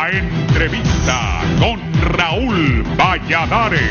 La entrevista con Raúl Valladares.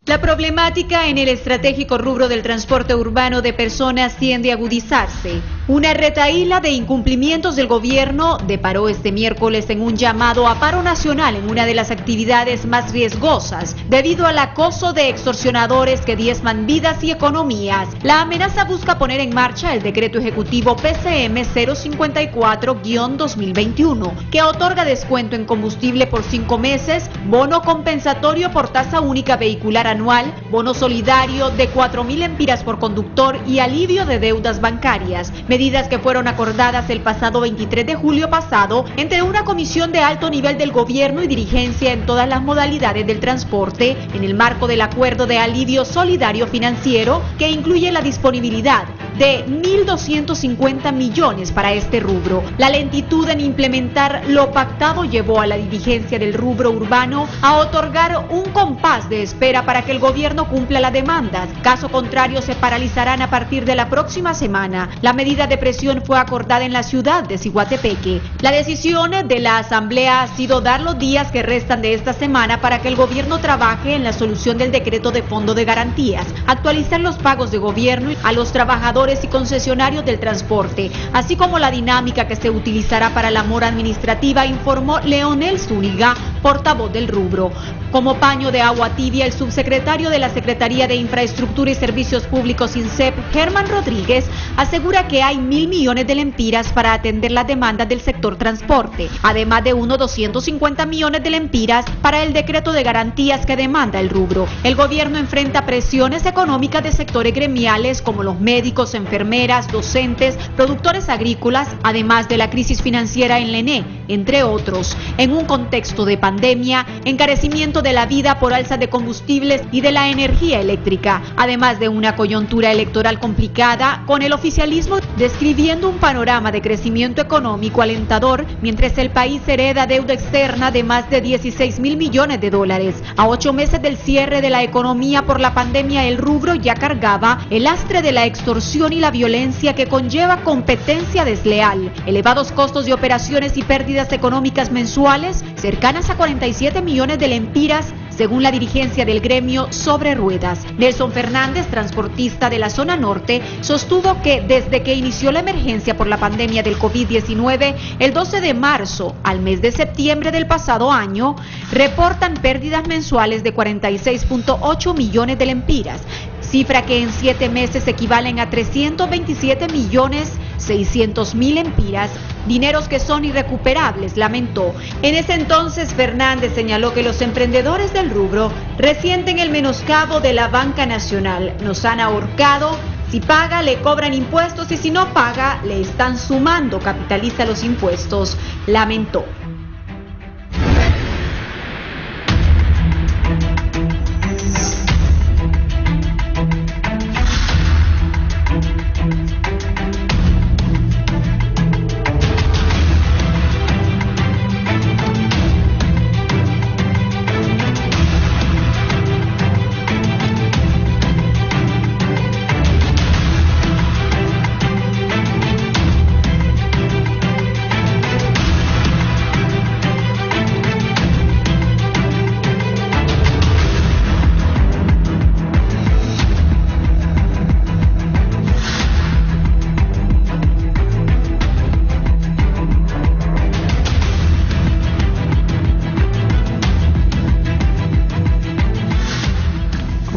La problemática en el estratégico rubro del transporte urbano de personas tiende a agudizarse. Una retahíla de incumplimientos del gobierno deparó este miércoles en un llamado a paro nacional en una de las actividades más riesgosas, debido al acoso de extorsionadores que diezman vidas y economías. La amenaza busca poner en marcha el decreto ejecutivo PCM 054-2021, que otorga descuento en combustible por 5 meses, bono compensatorio por tasa única vehicular anual, bono solidario de 4.000 lempiras por conductor y alivio de deudas bancarias, medidas que fueron acordadas el pasado 23 de julio pasado entre una comisión de alto nivel del gobierno y dirigencia en todas las modalidades del transporte en el marco del acuerdo de alivio solidario financiero que incluye la disponibilidad de 1.250 millones para este rubro. La lentitud en implementar lo pactado llevó a la dirigencia del rubro urbano a otorgar un compás de espera para que el gobierno cumpla las demandas. Caso contrario, se paralizarán a partir de la próxima semana. La medida de presión fue acordada en la ciudad de Ciguatepeque. La decisión de la asamblea ha sido dar los días que restan de esta semana para que el gobierno trabaje en la solución del decreto de fondo de garantías, actualizar los pagos de gobierno a los trabajadores y concesionarios del transporte, así como la dinámica que se utilizará para la mora administrativa, informó Leonel Zúñiga, portavoz del rubro. Como paño de agua tibia, el subsecretario de la Secretaría de Infraestructura y Servicios Públicos INSEP, Germán Rodríguez, asegura que hay 1.000 millones de lempiras para atender las demandas del sector transporte, además de unos 250 millones de lempiras para el decreto de garantías que demanda el rubro. El gobierno enfrenta presiones económicas de sectores gremiales como los médicos, enfermeras, docentes, productores agrícolas, además de la crisis financiera en la ENE, entre otros, en un contexto de pandemia, encarecimiento de la vida por alza de combustibles y de la energía eléctrica, además de una coyuntura electoral complicada, con el oficialismo describiendo un panorama de crecimiento económico alentador, mientras el país hereda deuda externa de más de 16.000 millones de dólares. A 8 meses del cierre de la economía por la pandemia, el rubro ya cargaba el lastre de la extorsión y la violencia que conlleva competencia desleal, elevados costos de operaciones y pérdidas económicas mensuales cercanas a 47 millones de lempiras, según la dirigencia del gremio Sobre Ruedas. Nelson Fernández, transportista de la zona norte, sostuvo que desde que inició la emergencia por la pandemia del COVID-19, el 12 de marzo al mes de septiembre del pasado año, reportan pérdidas mensuales de 46.8 millones de lempiras, cifra que en 7 meses equivalen a 327.600.000 lempiras, dineros que son irrecuperables, lamentó. En ese entonces, Fernández señaló que los emprendedores del rubro resienten el menoscabo de la banca nacional. Nos han ahorcado. Si paga, le cobran impuestos, y si no paga, le están sumando, capitaliza los impuestos, lamentó.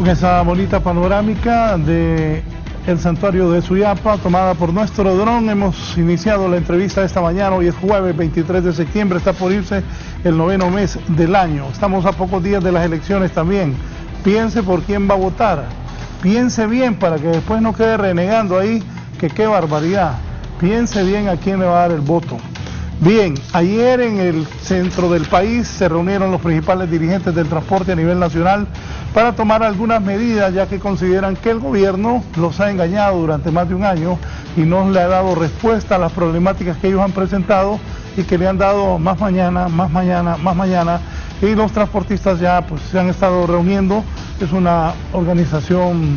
Esa bonita panorámica de el santuario de Suyapa, tomada por nuestro dron. Hemos iniciado la entrevista esta mañana. Hoy es jueves 23 de septiembre, está por irse el 9º mes del año. Estamos a pocos días de las elecciones también. Piense por quién va a votar, piense bien para que después no quede renegando ahí que qué barbaridad. Piense bien a quién le va a dar el voto. Bien, ayer en el centro del país se reunieron los principales dirigentes del transporte a nivel nacional para tomar algunas medidas, ya que consideran que el gobierno los ha engañado durante más de un año y no le ha dado respuesta a las problemáticas que ellos han presentado y que le han dado más mañana, y los transportistas ya pues se han estado reuniendo. Es una organización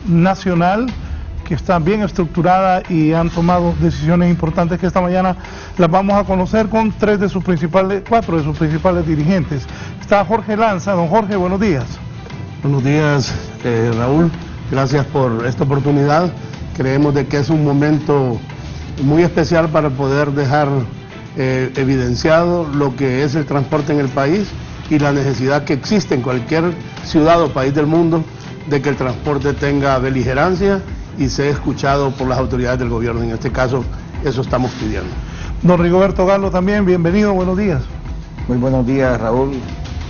nacional que está bien estructurada y han tomado decisiones importantes que esta mañana las vamos a conocer con cuatro de sus principales dirigentes. Está Jorge Lanza. Don Jorge, buenos días. Buenos días, Raúl. Gracias por esta oportunidad. Creemos de que es un momento muy especial para poder dejar evidenciado lo que es el transporte en el país y la necesidad que existe en cualquier ciudad o país del mundo de que el transporte tenga beligerancia y sea escuchado por las autoridades del gobierno. En este caso, eso estamos pidiendo. Don Rigoberto Galo también, bienvenido, buenos días. Muy buenos días, Raúl,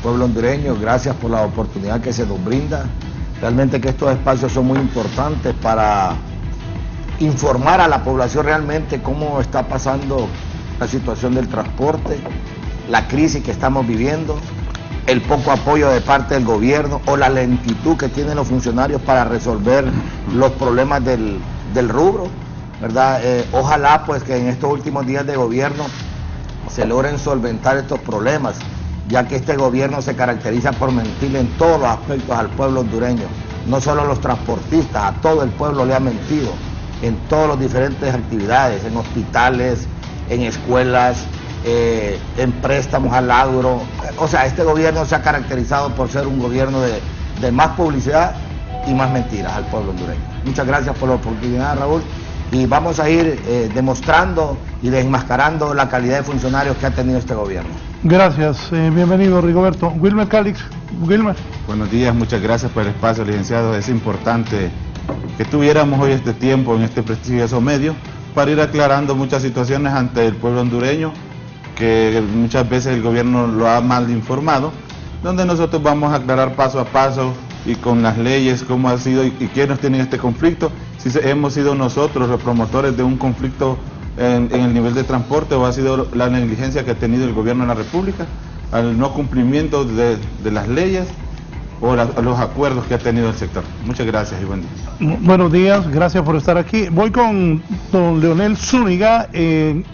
pueblo hondureño, gracias por la oportunidad que se nos brinda. Realmente que estos espacios son muy importantes para informar a la población realmente cómo está pasando la situación del transporte, la crisis que estamos viviendo, el poco apoyo de parte del gobierno o la lentitud que tienen los funcionarios para resolver los problemas del rubro, ¿verdad? Ojalá pues que en estos últimos días de gobierno se logren solventar estos problemas, ya que este gobierno se caracteriza por mentir en todos los aspectos al pueblo hondureño, no solo a los transportistas, a todo el pueblo le ha mentido en todas las diferentes actividades, en hospitales, en escuelas, en préstamos al agro. O sea, este gobierno se ha caracterizado por ser un gobierno de más publicidad y más mentiras al pueblo hondureño. Muchas gracias por la oportunidad, Raúl, y vamos a ir demostrando y desenmascarando la calidad de funcionarios que ha tenido este gobierno. Gracias, bienvenido Rigoberto. Wilmer Calix. Wilmer. Buenos días, muchas gracias por el espacio, licenciado. Es importante que tuviéramos hoy este tiempo en este prestigioso medio para ir aclarando muchas situaciones ante el pueblo hondureño, que muchas veces el gobierno lo ha mal informado, donde nosotros vamos a aclarar paso a paso y con las leyes cómo ha sido y quiénes tienen este conflicto, si hemos sido nosotros los promotores de un conflicto en el nivel de transporte o ha sido la negligencia que ha tenido el gobierno de la República al no cumplimiento de las leyes o los acuerdos que ha tenido el sector. Muchas gracias y buen día. Buenos días, gracias por estar aquí. Voy con don Leonel Zúñiga, él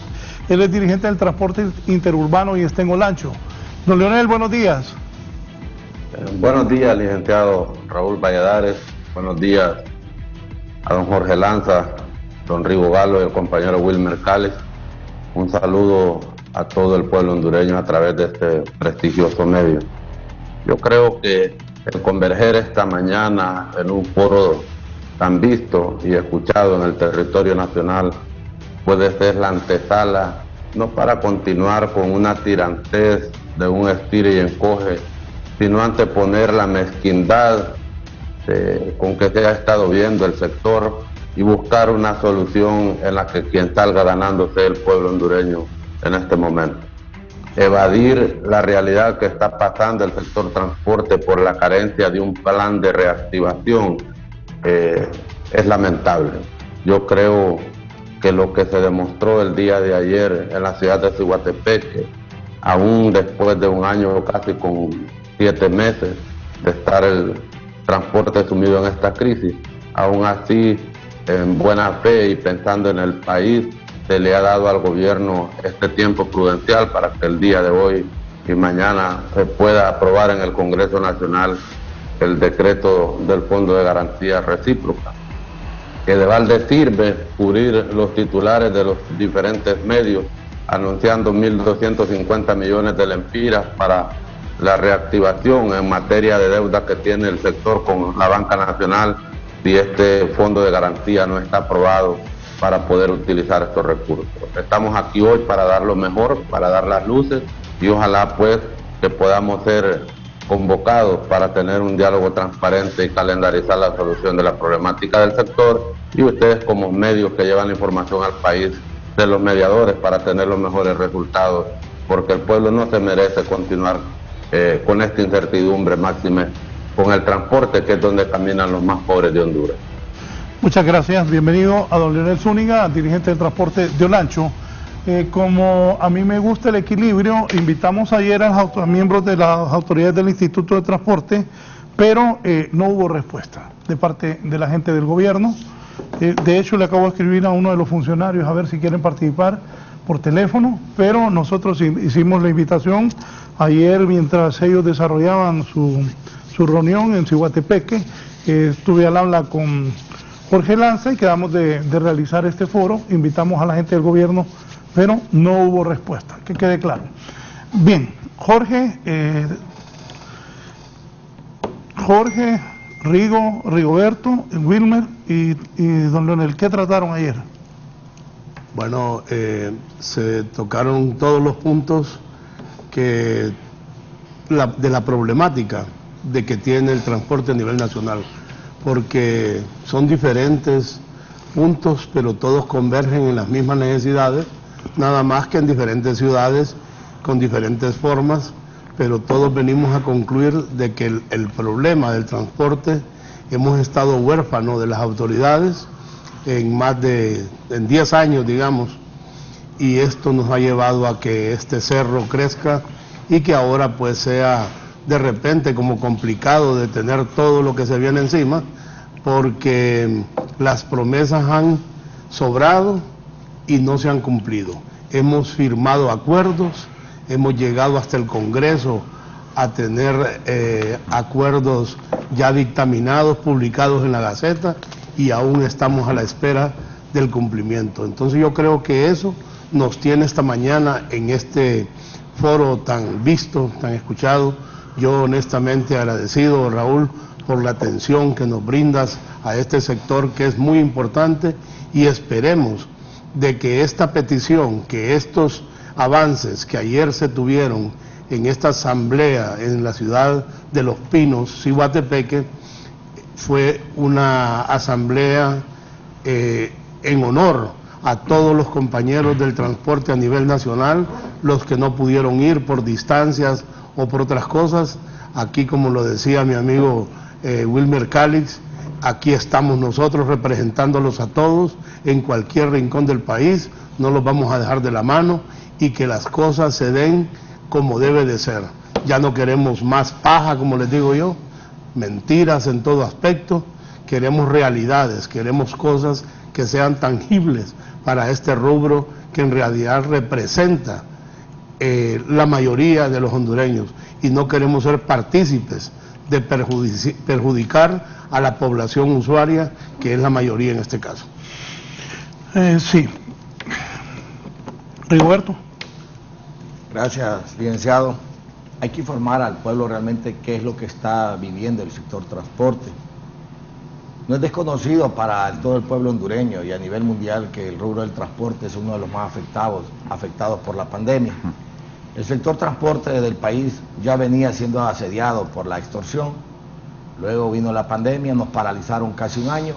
es dirigente del transporte interurbano y está en Olancho. Don Leonel, buenos días. Buenos días, licenciado Raúl Valladares. Buenos días a don Jorge Lanza, don Rigo Galo y el compañero Wilmer Cales. Un saludo a todo el pueblo hondureño a través de este prestigioso medio. Yo creo que el converger esta mañana en un foro tan visto y escuchado en el territorio nacional puede ser la antesala, no para continuar con una tirantez de un estire y encoge, sino anteponer la mezquindad con que se ha estado viendo el sector y buscar una solución en la que quien salga ganando sea el pueblo hondureño en este momento. Evadir la realidad que está pasando el sector transporte por la carencia de un plan de reactivación es lamentable. Yo creo que lo que se demostró el día de ayer en la ciudad de Ciguatepeque, aún después de un año casi con 7 meses de estar el transporte sumido en esta crisis, aún así en buena fe y pensando en el país, se le ha dado al gobierno este tiempo prudencial para que el día de hoy y mañana se pueda aprobar en el Congreso Nacional el decreto del Fondo de Garantía Recíproca, que de balde sirve cubrir los titulares de los diferentes medios, anunciando 1.250 millones de lempiras para la reactivación en materia de deuda que tiene el sector con la Banca Nacional si este fondo de garantía no está aprobado para poder utilizar estos recursos. Estamos aquí hoy para dar lo mejor, para dar las luces y ojalá pues que podamos ser convocados para tener un diálogo transparente y calendarizar la solución de la problemática del sector y ustedes como medios que llevan la información al país de los mediadores para tener los mejores resultados, porque el pueblo no se merece continuar con esta incertidumbre máxima con el transporte, que es donde caminan los más pobres de Honduras. Muchas gracias, bienvenido a don Leonel Zúñiga, dirigente del transporte de Olancho. Como a mí me gusta el equilibrio, invitamos ayer a los miembros de las autoridades del Instituto de Transporte, pero no hubo respuesta de parte de la gente del gobierno. De hecho, le acabo de escribir a uno de los funcionarios a ver si quieren participar por teléfono, pero nosotros hicimos la invitación ayer mientras ellos desarrollaban su reunión en Ciguatepeque. Estuve al habla con Jorge Lanza y quedamos de realizar este foro. Invitamos a la gente del gobierno, pero no hubo respuesta, que quede claro. Bien, Jorge, Rigoberto, Wilmer y don Leonel, ¿qué trataron ayer? Bueno, se tocaron todos los puntos de la problemática de que tiene el transporte a nivel nacional, porque son diferentes puntos, pero todos convergen en las mismas necesidades, nada más que en diferentes ciudades, con diferentes formas, pero todos venimos a concluir de que el problema del transporte, hemos estado huérfanos de las autoridades en 10 años, digamos, y esto nos ha llevado a que este cerro crezca y que ahora pues sea de repente como complicado de tener todo lo que se viene encima, porque las promesas han sobrado y no se han cumplido. Hemos firmado acuerdos, hemos llegado hasta el Congreso a tener acuerdos ya dictaminados, publicados en la Gaceta, y aún estamos a la espera del cumplimiento. Entonces yo creo que eso nos tiene esta mañana en este foro tan visto, tan escuchado. Yo honestamente agradecido, Raúl, por la atención que nos brindas a este sector que es muy importante, y esperemos de que esta petición, que estos avances que ayer se tuvieron en esta asamblea en la ciudad de Los Pinos, Ciguatepeque, fue una asamblea en honor a todos los compañeros del transporte a nivel nacional, los que no pudieron ir por distancias o por otras cosas. Aquí, como lo decía mi amigo Wilmer Calix, aquí estamos nosotros representándolos a todos en cualquier rincón del país, no los vamos a dejar de la mano, y que las cosas se den como debe de ser. Ya no queremos más paja, como les digo yo, mentiras en todo aspecto, queremos realidades, queremos cosas que sean tangibles para este rubro que en realidad representa la mayoría de los hondureños, y no queremos ser partícipes de perjudicar a la población usuaria, que es la mayoría en este caso. Sí. Rigoberto. Gracias, licenciado. Hay que informar al pueblo realmente qué es lo que está viviendo el sector transporte. No es desconocido para todo el pueblo hondureño y a nivel mundial que el rubro del transporte es uno de los más afectados por la pandemia. El sector transporte del país ya venía siendo asediado por la extorsión, luego vino la pandemia, nos paralizaron casi un año,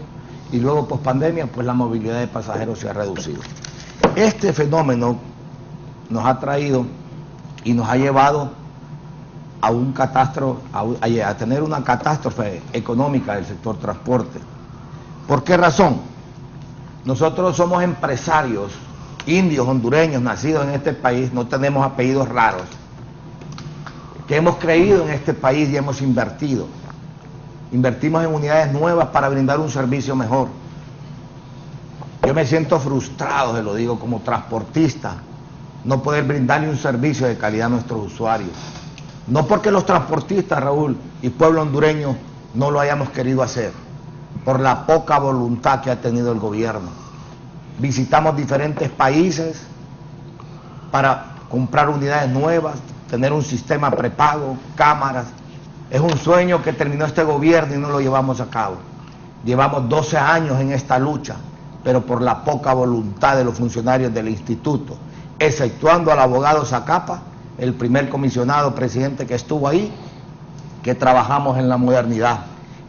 y luego post pandemia pues la movilidad de pasajeros se ha reducido. Este fenómeno nos ha traído y nos ha llevado a a tener una catástrofe económica del sector transporte. ¿Por qué razón? Nosotros somos empresarios indios, hondureños, nacidos en este país, no tenemos apellidos raros, que hemos creído en este país y hemos invertido. Invertimos en unidades nuevas para brindar un servicio mejor. Yo me siento frustrado, se lo digo, como transportista, no poder brindarle un servicio de calidad a nuestros usuarios. No porque los transportistas, Raúl, y pueblo hondureño no lo hayamos querido hacer, por la poca voluntad que ha tenido el gobierno. Visitamos diferentes países para comprar unidades nuevas, tener un sistema prepago, cámaras. Es un sueño que terminó este gobierno y no lo llevamos a cabo. Llevamos 12 años en esta lucha, pero por la poca voluntad de los funcionarios del instituto, exceptuando al abogado Zacapa, el primer comisionado presidente que estuvo ahí, que trabajamos en la modernidad.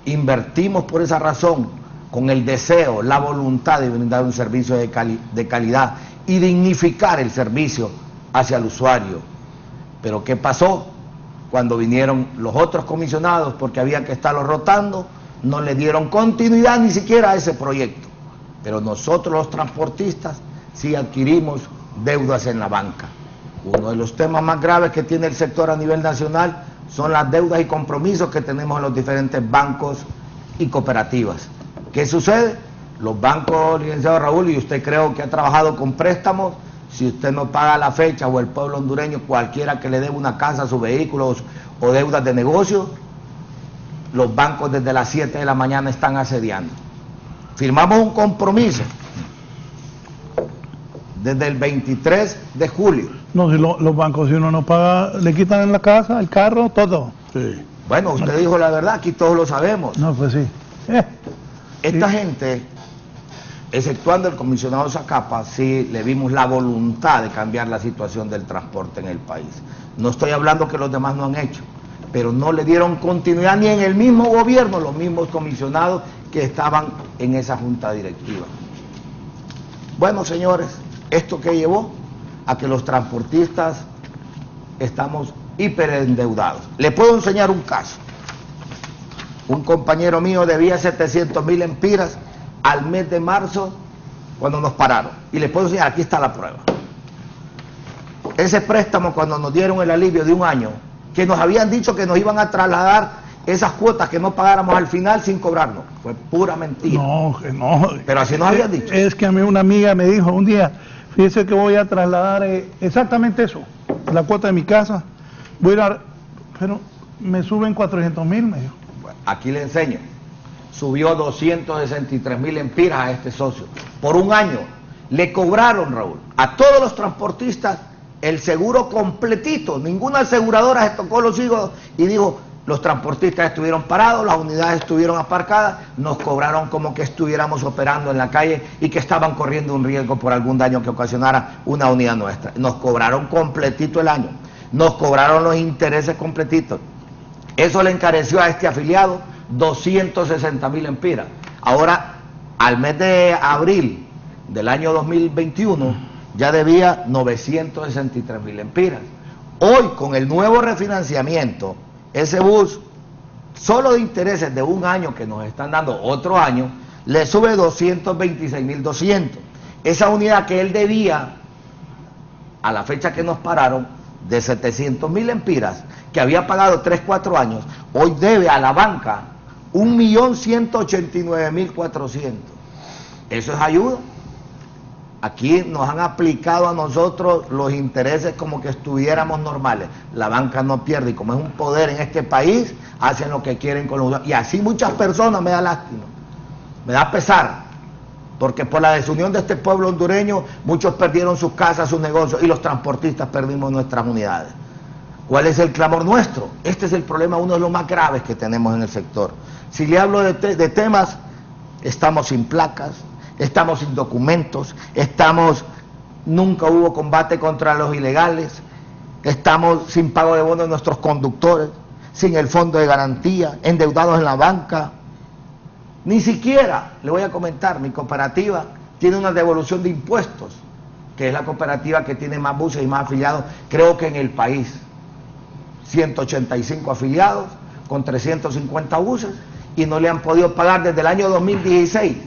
Invertimos por esa razón, con el deseo, la voluntad de brindar un servicio de calidad y dignificar el servicio hacia el usuario. Pero ¿qué pasó? Cuando vinieron los otros comisionados, porque había que estarlos rotando, no le dieron continuidad ni siquiera a ese proyecto. Pero nosotros los transportistas sí adquirimos deudas en la banca. Uno de los temas más graves que tiene el sector a nivel nacional son las deudas y compromisos que tenemos en los diferentes bancos y cooperativas. ¿Qué sucede? Los bancos, licenciado Raúl, y usted creo que ha trabajado con préstamos, si usted no paga la fecha, o el pueblo hondureño, cualquiera que le debe una casa, sus vehículos o deudas de negocio, los bancos desde las 7 de la mañana están asediando. firmamos un compromiso desde el 23 de julio. No, si los bancos, si uno no paga, le quitan en la casa, el carro, todo. Sí. Bueno, usted dijo la verdad, aquí todos lo sabemos. No, pues sí. Esta gente, exceptuando el comisionado Zacapa, sí le vimos la voluntad de cambiar la situación del transporte en el país. No estoy hablando que los demás no han hecho, pero no le dieron continuidad ni en el mismo gobierno, los mismos comisionados que estaban en esa junta directiva. Bueno, señores, esto que llevó a que los transportistas estamos hiperendeudados. Le puedo enseñar un caso. Un compañero mío debía 700.000 empiras al mes de marzo cuando nos pararon. Y les puedo enseñar, aquí está la prueba. Ese préstamo, cuando nos dieron el alivio de un año, que nos habían dicho que nos iban a trasladar esas cuotas que no pagáramos al final sin cobrarnos, fue pura mentira. No, que no. Pero así nos habían dicho. Es que a mí una amiga me dijo un día, fíjese que voy a trasladar exactamente eso, la cuota de mi casa, voy a ir a, pero me suben 400.000, me dijo. Bueno, aquí le enseño. Subió 263.000 empiras a este socio. Por un año le cobraron, Raúl, a todos los transportistas el seguro completito. Ninguna aseguradora se tocó los higos y dijo, los transportistas estuvieron parados, las unidades estuvieron aparcadas, nos cobraron como que estuviéramos operando en la calle y que estaban corriendo un riesgo por algún daño que ocasionara una unidad nuestra. Nos cobraron completito el año, nos cobraron los intereses completitos. Eso le encareció a este afiliado 260.000 empiras. Ahora, al mes de abril del año 2021, ya debía 963.000 empiras. Hoy, con el nuevo refinanciamiento, ese bus, solo de intereses de un año que nos están dando otro año, le sube 226.200. Esa unidad que él debía, a la fecha que nos pararon, de 700.000 empiras, que había pagado 3, 4 años, hoy debe a la banca 1.189.400. ¿Eso es ayuda? Aquí nos han aplicado a nosotros los intereses como que estuviéramos normales. La banca no pierde y como es un poder en este país, hacen lo que quieren con los... Y así muchas personas, me da lástima, me da pesar, porque por la desunión de este pueblo hondureño, muchos perdieron sus casas, sus negocios, y los transportistas perdimos nuestras unidades. ¿Cuál es el clamor nuestro? Este es el problema, uno de los más graves que tenemos en el sector. Si le hablo de temas, estamos sin placas, estamos sin documentos, nunca hubo combate contra los ilegales, estamos sin pago de bonos de nuestros conductores, sin el fondo de garantía, endeudados en la banca. Ni siquiera, le voy a comentar, mi cooperativa tiene una devolución de impuestos, que es la cooperativa que tiene más buses y más afiliados, creo que en el país. 185 afiliados con 350 buses y no le han podido pagar desde el año 2016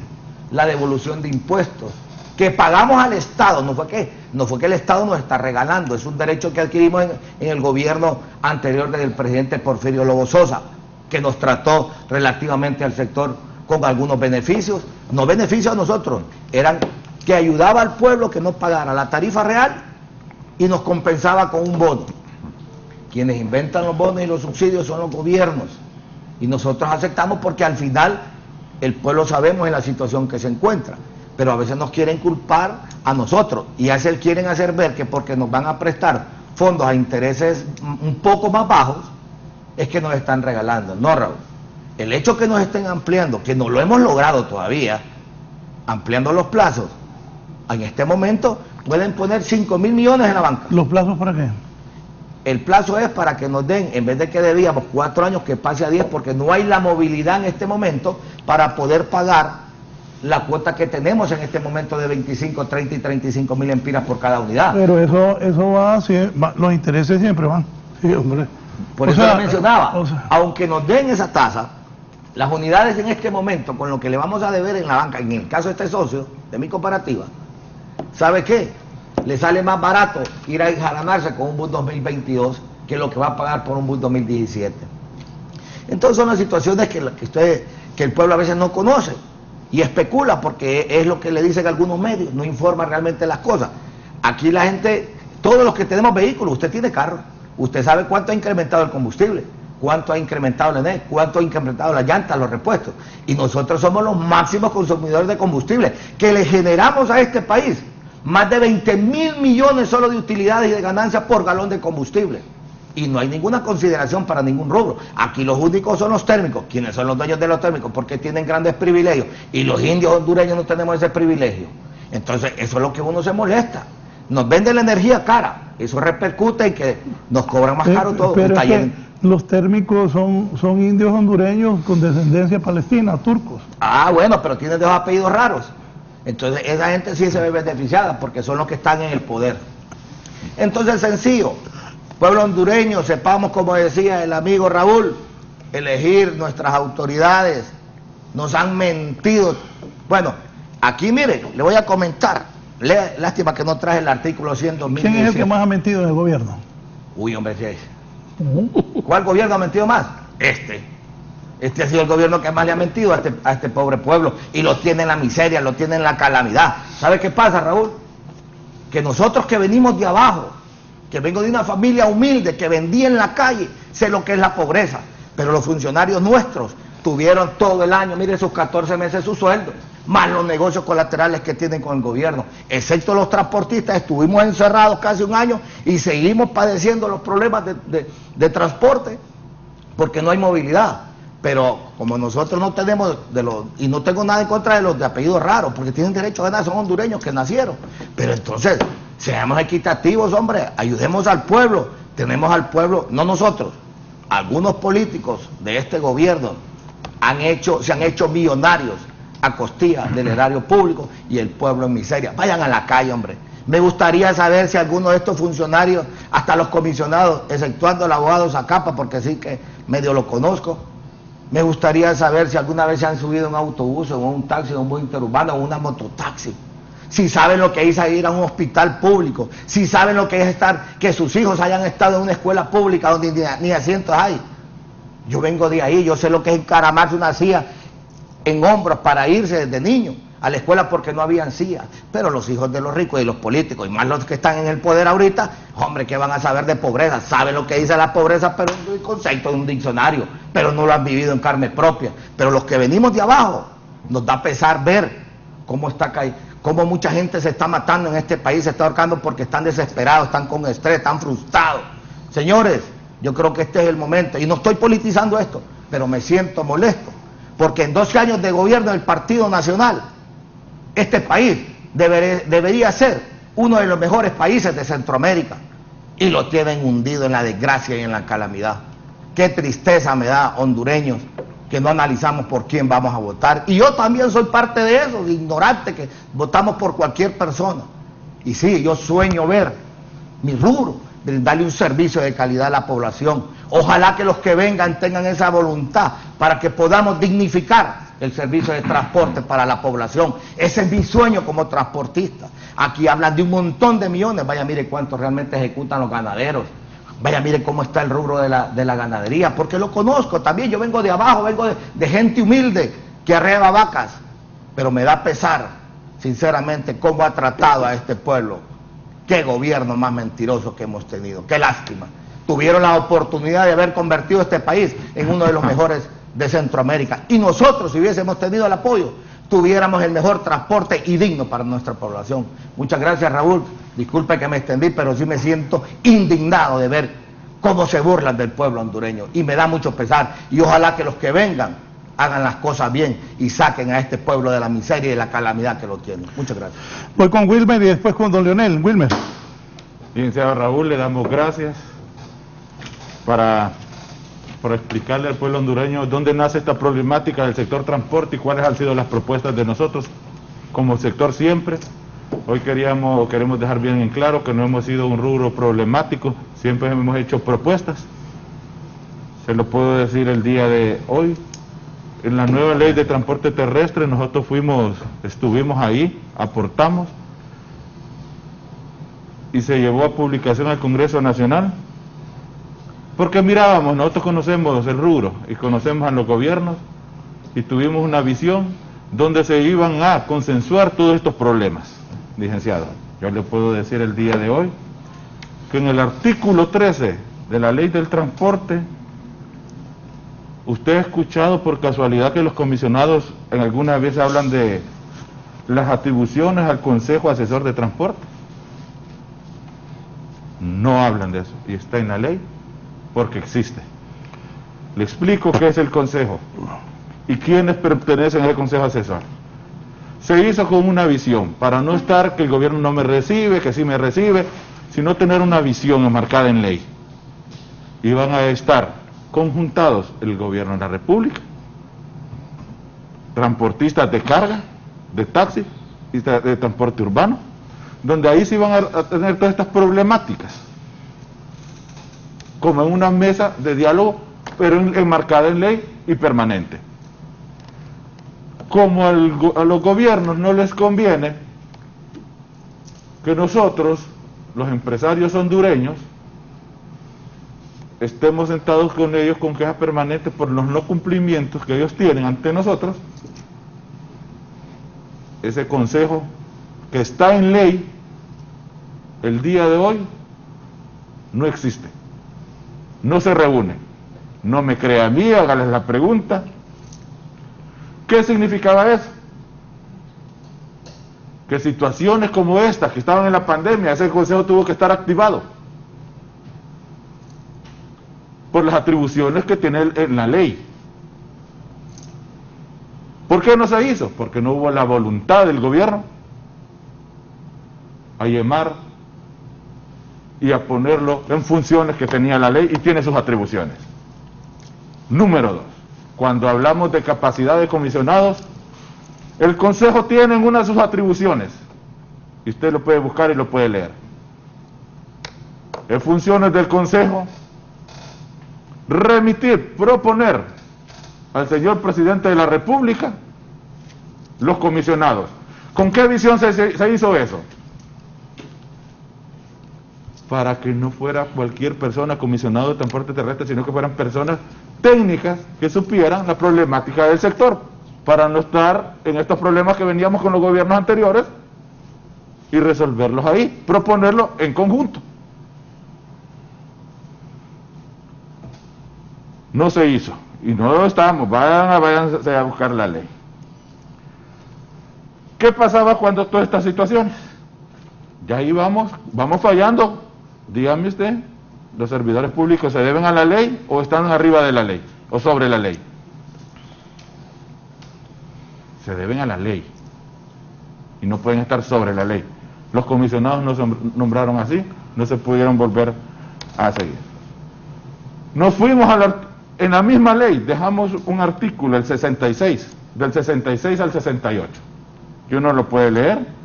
la devolución de impuestos que pagamos al Estado. No fue que el Estado nos está regalando, es un derecho que adquirimos en el gobierno anterior del presidente Porfirio Lobo Sosa, que nos trató relativamente al sector con algunos beneficios, no beneficios a nosotros, eran que ayudaba al pueblo que no pagara la tarifa real y nos compensaba con un bono. Quienes inventan los bonos y los subsidios son los gobiernos y nosotros aceptamos porque al final el pueblo sabemos en la situación que se encuentra, pero a veces nos quieren culpar a nosotros y a veces quieren hacer ver que porque nos van a prestar fondos a intereses un poco más bajos es que nos están regalando. No, Raúl, el hecho que nos estén ampliando, que no lo hemos logrado todavía, ampliando los plazos, en este momento pueden poner 5.000 millones en la banca. ¿Los plazos para qué? El plazo es para que nos den, en vez de que debíamos 4 años, que pase a 10, porque no hay la movilidad en este momento para poder pagar la cuota que tenemos en este momento de 25, 30 y 35.000 empiras por cada unidad. Pero eso va, los intereses siempre van. Sí, hombre. Por eso lo mencionaba. Aunque nos den esa tasa, las unidades en este momento, con lo que le vamos a deber en la banca, en el caso de este socio, de mi cooperativa, ¿sabe qué? Le sale más barato ir a enjalanarse con un bus 2022 que lo que va a pagar por un bus 2017. Entonces son las situaciones que el pueblo a veces no conoce y especula porque es lo que le dicen algunos medios, no informa realmente las cosas. Aquí la gente, todos los que tenemos vehículos, usted tiene carro, usted sabe cuánto ha incrementado el combustible, cuánto ha incrementado la ENE, cuánto ha incrementado la llanta, los repuestos. Y nosotros somos los máximos consumidores de combustible, que le generamos a este país más de 20.000 millones solo de utilidades y de ganancias por galón de combustible. Y no hay ninguna consideración para ningún rubro. Aquí los únicos son los térmicos. ¿Quiénes son los dueños de los térmicos? Porque tienen grandes privilegios. Y los indios hondureños no tenemos ese privilegio. Entonces, eso es lo que uno se molesta. Nos vende la energía cara. Eso repercute en que nos cobran más caro todo. Pero es que los térmicos son indios hondureños con descendencia palestina, turcos. Ah, bueno, pero tienen dos apellidos raros. Entonces, esa gente sí se ve beneficiada porque son los que están en el poder. Entonces, sencillo. Pueblo hondureño, sepamos, como decía el amigo Raúl, elegir nuestras autoridades. Nos han mentido. Bueno, aquí mire, le voy a comentar. Lástima que no traje el artículo 100 2017. ¿Quién es el que más ha mentido en el gobierno? Uy, hombre, ¿sí es? ¿Cuál gobierno ha mentido más? Este ha sido el gobierno que más le ha mentido a este pobre pueblo. Y lo tiene en la miseria, lo tiene en la calamidad. ¿Sabe qué pasa, Raúl? Que nosotros que venimos de abajo, que vengo de una familia humilde, que vendía en la calle, sé lo que es la pobreza, pero los funcionarios nuestros tuvieron todo el año, mire, sus 14 meses su sueldo, más los negocios colaterales que tienen con el gobierno, excepto los transportistas, estuvimos encerrados casi un año y seguimos padeciendo los problemas de transporte, porque no hay movilidad. Pero como nosotros no tenemos, y no tengo nada en contra de los de apellidos raros, porque tienen derecho a ganar, son hondureños que nacieron, pero entonces, seamos equitativos, hombre, ayudemos al pueblo. Tenemos al pueblo, no nosotros, algunos políticos de este gobierno se han hecho millonarios a costilla del erario público y el pueblo en miseria. Vayan a la calle, hombre. Me gustaría saber si alguno de estos funcionarios, hasta los comisionados, exceptuando el abogado Zacapa, porque sí que medio lo conozco, me gustaría saber si alguna vez se han subido en un autobús, en un taxi, en un bus interurbano, o una mototaxi. Si saben lo que es ir a un hospital público, si saben lo que es que sus hijos hayan estado en una escuela pública donde ni asientos hay. Yo vengo de ahí, yo sé lo que es encaramarse una silla en hombros para irse desde niño a la escuela porque no habían sillas. Pero los hijos de los ricos y los políticos, y más los que están en el poder ahorita, hombre, ¿qué van a saber de pobreza? Saben lo que dice la pobreza, pero es un concepto de un diccionario, pero no lo han vivido en carne propia. Pero los que venimos de abajo, nos da pesar ver cómo está cayendo, cómo mucha gente se está matando en este país, se está ahorcando porque están desesperados, están con estrés, están frustrados. Señores, yo creo que este es el momento, y no estoy politizando esto, pero me siento molesto, porque en 12 años de gobierno del Partido Nacional, este país debería ser uno de los mejores países de Centroamérica, y lo tienen hundido en la desgracia y en la calamidad. Qué tristeza me da, hondureños, que no analizamos por quién vamos a votar. Y yo también soy parte de eso, de ignorante, que votamos por cualquier persona. Y sí, yo sueño ver mi rubro, brindarle un servicio de calidad a la población. Ojalá que los que vengan tengan esa voluntad para que podamos dignificar el servicio de transporte para la población. Ese es mi sueño como transportista. Aquí hablan de un montón de millones. Vaya, mire cuánto realmente ejecutan los ganaderos. Vaya, mire cómo está el rubro de la ganadería, porque lo conozco también. Yo vengo de abajo, vengo de gente humilde que arreba vacas, pero me da pesar, sinceramente, cómo ha tratado a este pueblo. Qué gobierno más mentiroso que hemos tenido, qué lástima. Tuvieron la oportunidad de haber convertido este país en uno de los mejores de Centroamérica, y nosotros, si hubiésemos tenido el apoyo, tuviéramos el mejor transporte y digno para nuestra población. Muchas gracias, Raúl. Disculpe que me extendí, pero sí me siento indignado de ver cómo se burlan del pueblo hondureño, y me da mucho pesar, y ojalá que los que vengan hagan las cosas bien y saquen a este pueblo de la miseria y de la calamidad que lo tiene. Muchas gracias. Voy con Wilmer y después con don Leonel. Wilmer. Licenciado Raúl, le damos gracias por explicarle al pueblo hondureño dónde nace esta problemática del sector transporte y cuáles han sido las propuestas de nosotros como sector siempre. Hoy queremos dejar bien en claro que no hemos sido un rubro problemático, siempre hemos hecho propuestas. Se lo puedo decir el día de hoy. En la nueva ley de transporte terrestre nosotros estuvimos ahí, aportamos y se llevó a publicación al Congreso Nacional, porque mirábamos, nosotros conocemos el rubro y conocemos a los gobiernos y tuvimos una visión donde se iban a consensuar todos estos problemas. Licenciado, yo le puedo decir el día de hoy que en el artículo 13 de la ley del transporte ¿Usted ha escuchado por casualidad que los comisionados en alguna vez hablan de las atribuciones al Consejo Asesor de Transporte? No hablan de eso, y está en la ley porque existe. Le explico qué es el Consejo y quiénes pertenecen al Consejo Asesor. Se hizo con una visión, para no estar que el gobierno no me recibe, que sí me recibe, sino tener una visión enmarcada en ley. Y van a estar conjuntados el gobierno de la República, transportistas de carga, de taxi y de transporte urbano, donde ahí sí van a tener todas estas problemáticas, como en una mesa de diálogo, pero enmarcada en ley y permanente. Como a los gobiernos no les conviene que nosotros, los empresarios hondureños, estemos sentados con ellos con quejas permanentes por los no cumplimientos que ellos tienen ante nosotros, ese consejo que está en ley el día de hoy no existe, no se reúne. No me crea a mí, hágales la pregunta. ¿Qué significaba eso? Que situaciones como estas que estaban en la pandemia, ese consejo tuvo que estar activado por las atribuciones que tiene en la ley. ¿Por qué no se hizo? Porque no hubo la voluntad del gobierno a llamar y a ponerlo en funciones que tenía la ley y tiene sus atribuciones. Número 2. Cuando hablamos de capacidad de comisionados, el Consejo tiene en una de sus atribuciones, y usted lo puede buscar y lo puede leer. En funciones del Consejo, remitir, proponer al señor presidente de la República los comisionados. ¿Con qué visión se hizo eso? Para que no fuera cualquier persona comisionado de transporte terrestre, sino que fueran personas técnicas que supieran la problemática del sector, para no estar en estos problemas que veníamos con los gobiernos anteriores y resolverlos ahí, proponerlos en conjunto. No se hizo, y no estamos, váyanse a buscar la ley. ¿Qué pasaba cuando todas estas situaciones? Ya ahí vamos fallando. Dígame usted, ¿los servidores públicos se deben a la ley o están arriba de la ley o sobre la ley? Se deben a la ley y no pueden estar sobre la ley. Los comisionados no se nombraron así, no se pudieron volver a seguir. Nos fuimos en la misma ley, dejamos un artículo, el 66, del 66 al 68, que uno lo puede leer,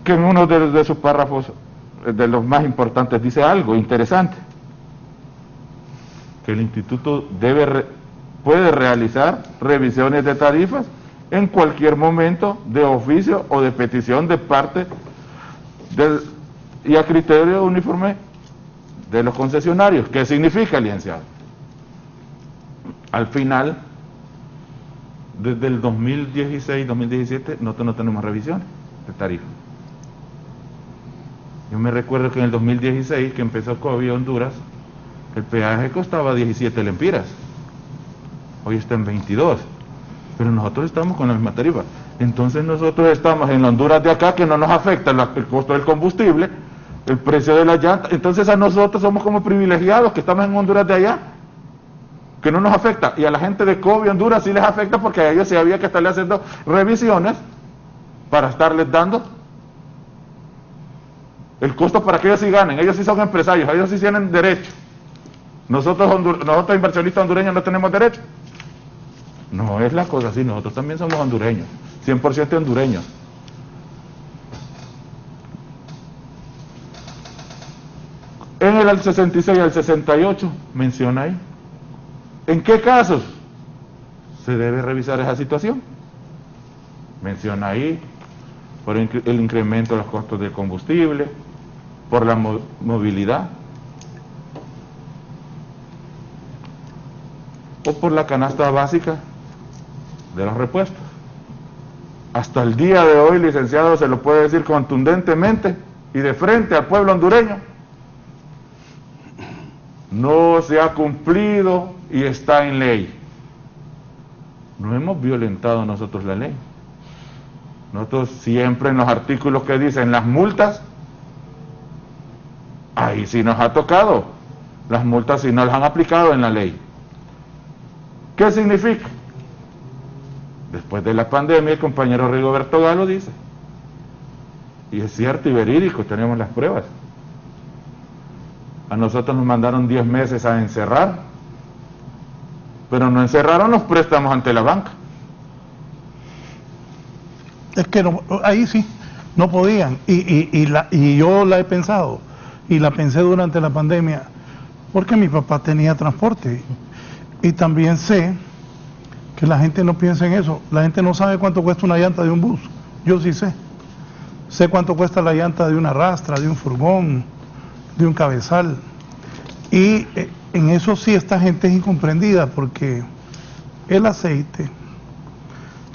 que en uno de sus párrafos, de los más importantes, dice algo interesante, que el instituto puede realizar revisiones de tarifas en cualquier momento, de oficio o de petición de parte y a criterio uniforme de los concesionarios. ¿Qué significa, licenciado? Al final, desde el 2016-2017, nosotros no tenemos revisiones de tarifas. Yo me recuerdo que en el 2016, que empezó COVID Honduras, el peaje costaba 17 lempiras. Hoy está en 22. Pero nosotros estamos con la misma tarifa. Entonces nosotros estamos en Honduras de acá, que no nos afecta el costo del combustible, el precio de la llanta. Entonces a nosotros somos como privilegiados que estamos en Honduras de allá, que no nos afecta. Y a la gente de COVID Honduras sí les afecta, porque a ellos sí había que estarle haciendo revisiones para estarles dando el costo para que ellos sí ganen. Ellos sí son empresarios, ellos sí tienen derecho. Nosotros inversionistas hondureños no tenemos derecho. No es la cosa así, nosotros también somos hondureños, 100% hondureños. En el 66 al 68 menciona ahí, ¿en qué casos se debe revisar esa situación? Menciona ahí, por el incremento de los costos del combustible, por la movilidad, o por la canasta básica de los repuestos. Hasta el día de hoy, licenciado, se lo puede decir contundentemente y de frente al pueblo hondureño, no se ha cumplido y está en ley. No hemos violentado nosotros la ley. Nosotros siempre en los artículos que dicen las multas, ahí sí nos ha tocado. Las multas sí nos las han aplicado en la ley. ¿Qué significa? Después de la pandemia, el compañero Rigoberto Galo dice, y es cierto y verídico, tenemos las pruebas. A nosotros nos mandaron 10 meses a encerrar, pero no encerraron los préstamos ante la banca. Es que no, ahí sí, no podían, y yo la he pensado, y la pensé durante la pandemia, porque mi papá tenía transporte, y también sé que la gente no piensa en eso, la gente no sabe cuánto cuesta una llanta de un bus, yo sí sé cuánto cuesta la llanta de una rastra, de un furgón, de un cabezal, y en eso sí esta gente es incomprendida, porque el aceite,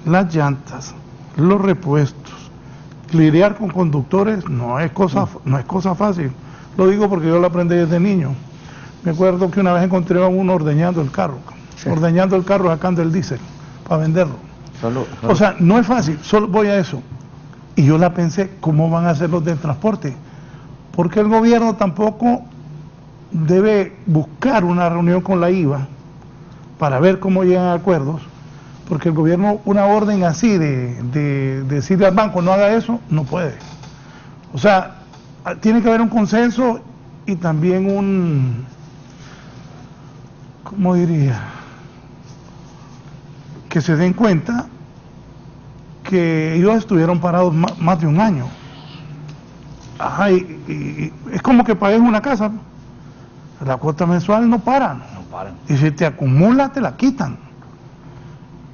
las llantas, los repuestos, lidiar con conductores no es cosa fácil. Lo digo porque yo lo aprendí desde niño. Me acuerdo que una vez encontré a uno ordeñando el carro, sacando el diésel para venderlo. O sea, no es fácil, solo voy a eso. Y yo la pensé, ¿cómo van a hacer los del transporte? Porque el gobierno tampoco debe buscar una reunión con la IVA para ver cómo llegan a acuerdos, porque el gobierno, una orden así de decirle al banco no haga eso, no puede. O sea, tiene que haber un consenso y también ¿cómo diría? Que se den cuenta que ellos estuvieron parados más de un año. Ajá, y es como que pagues una casa, la cuota mensual no paran. Y si te acumula, te la quitan.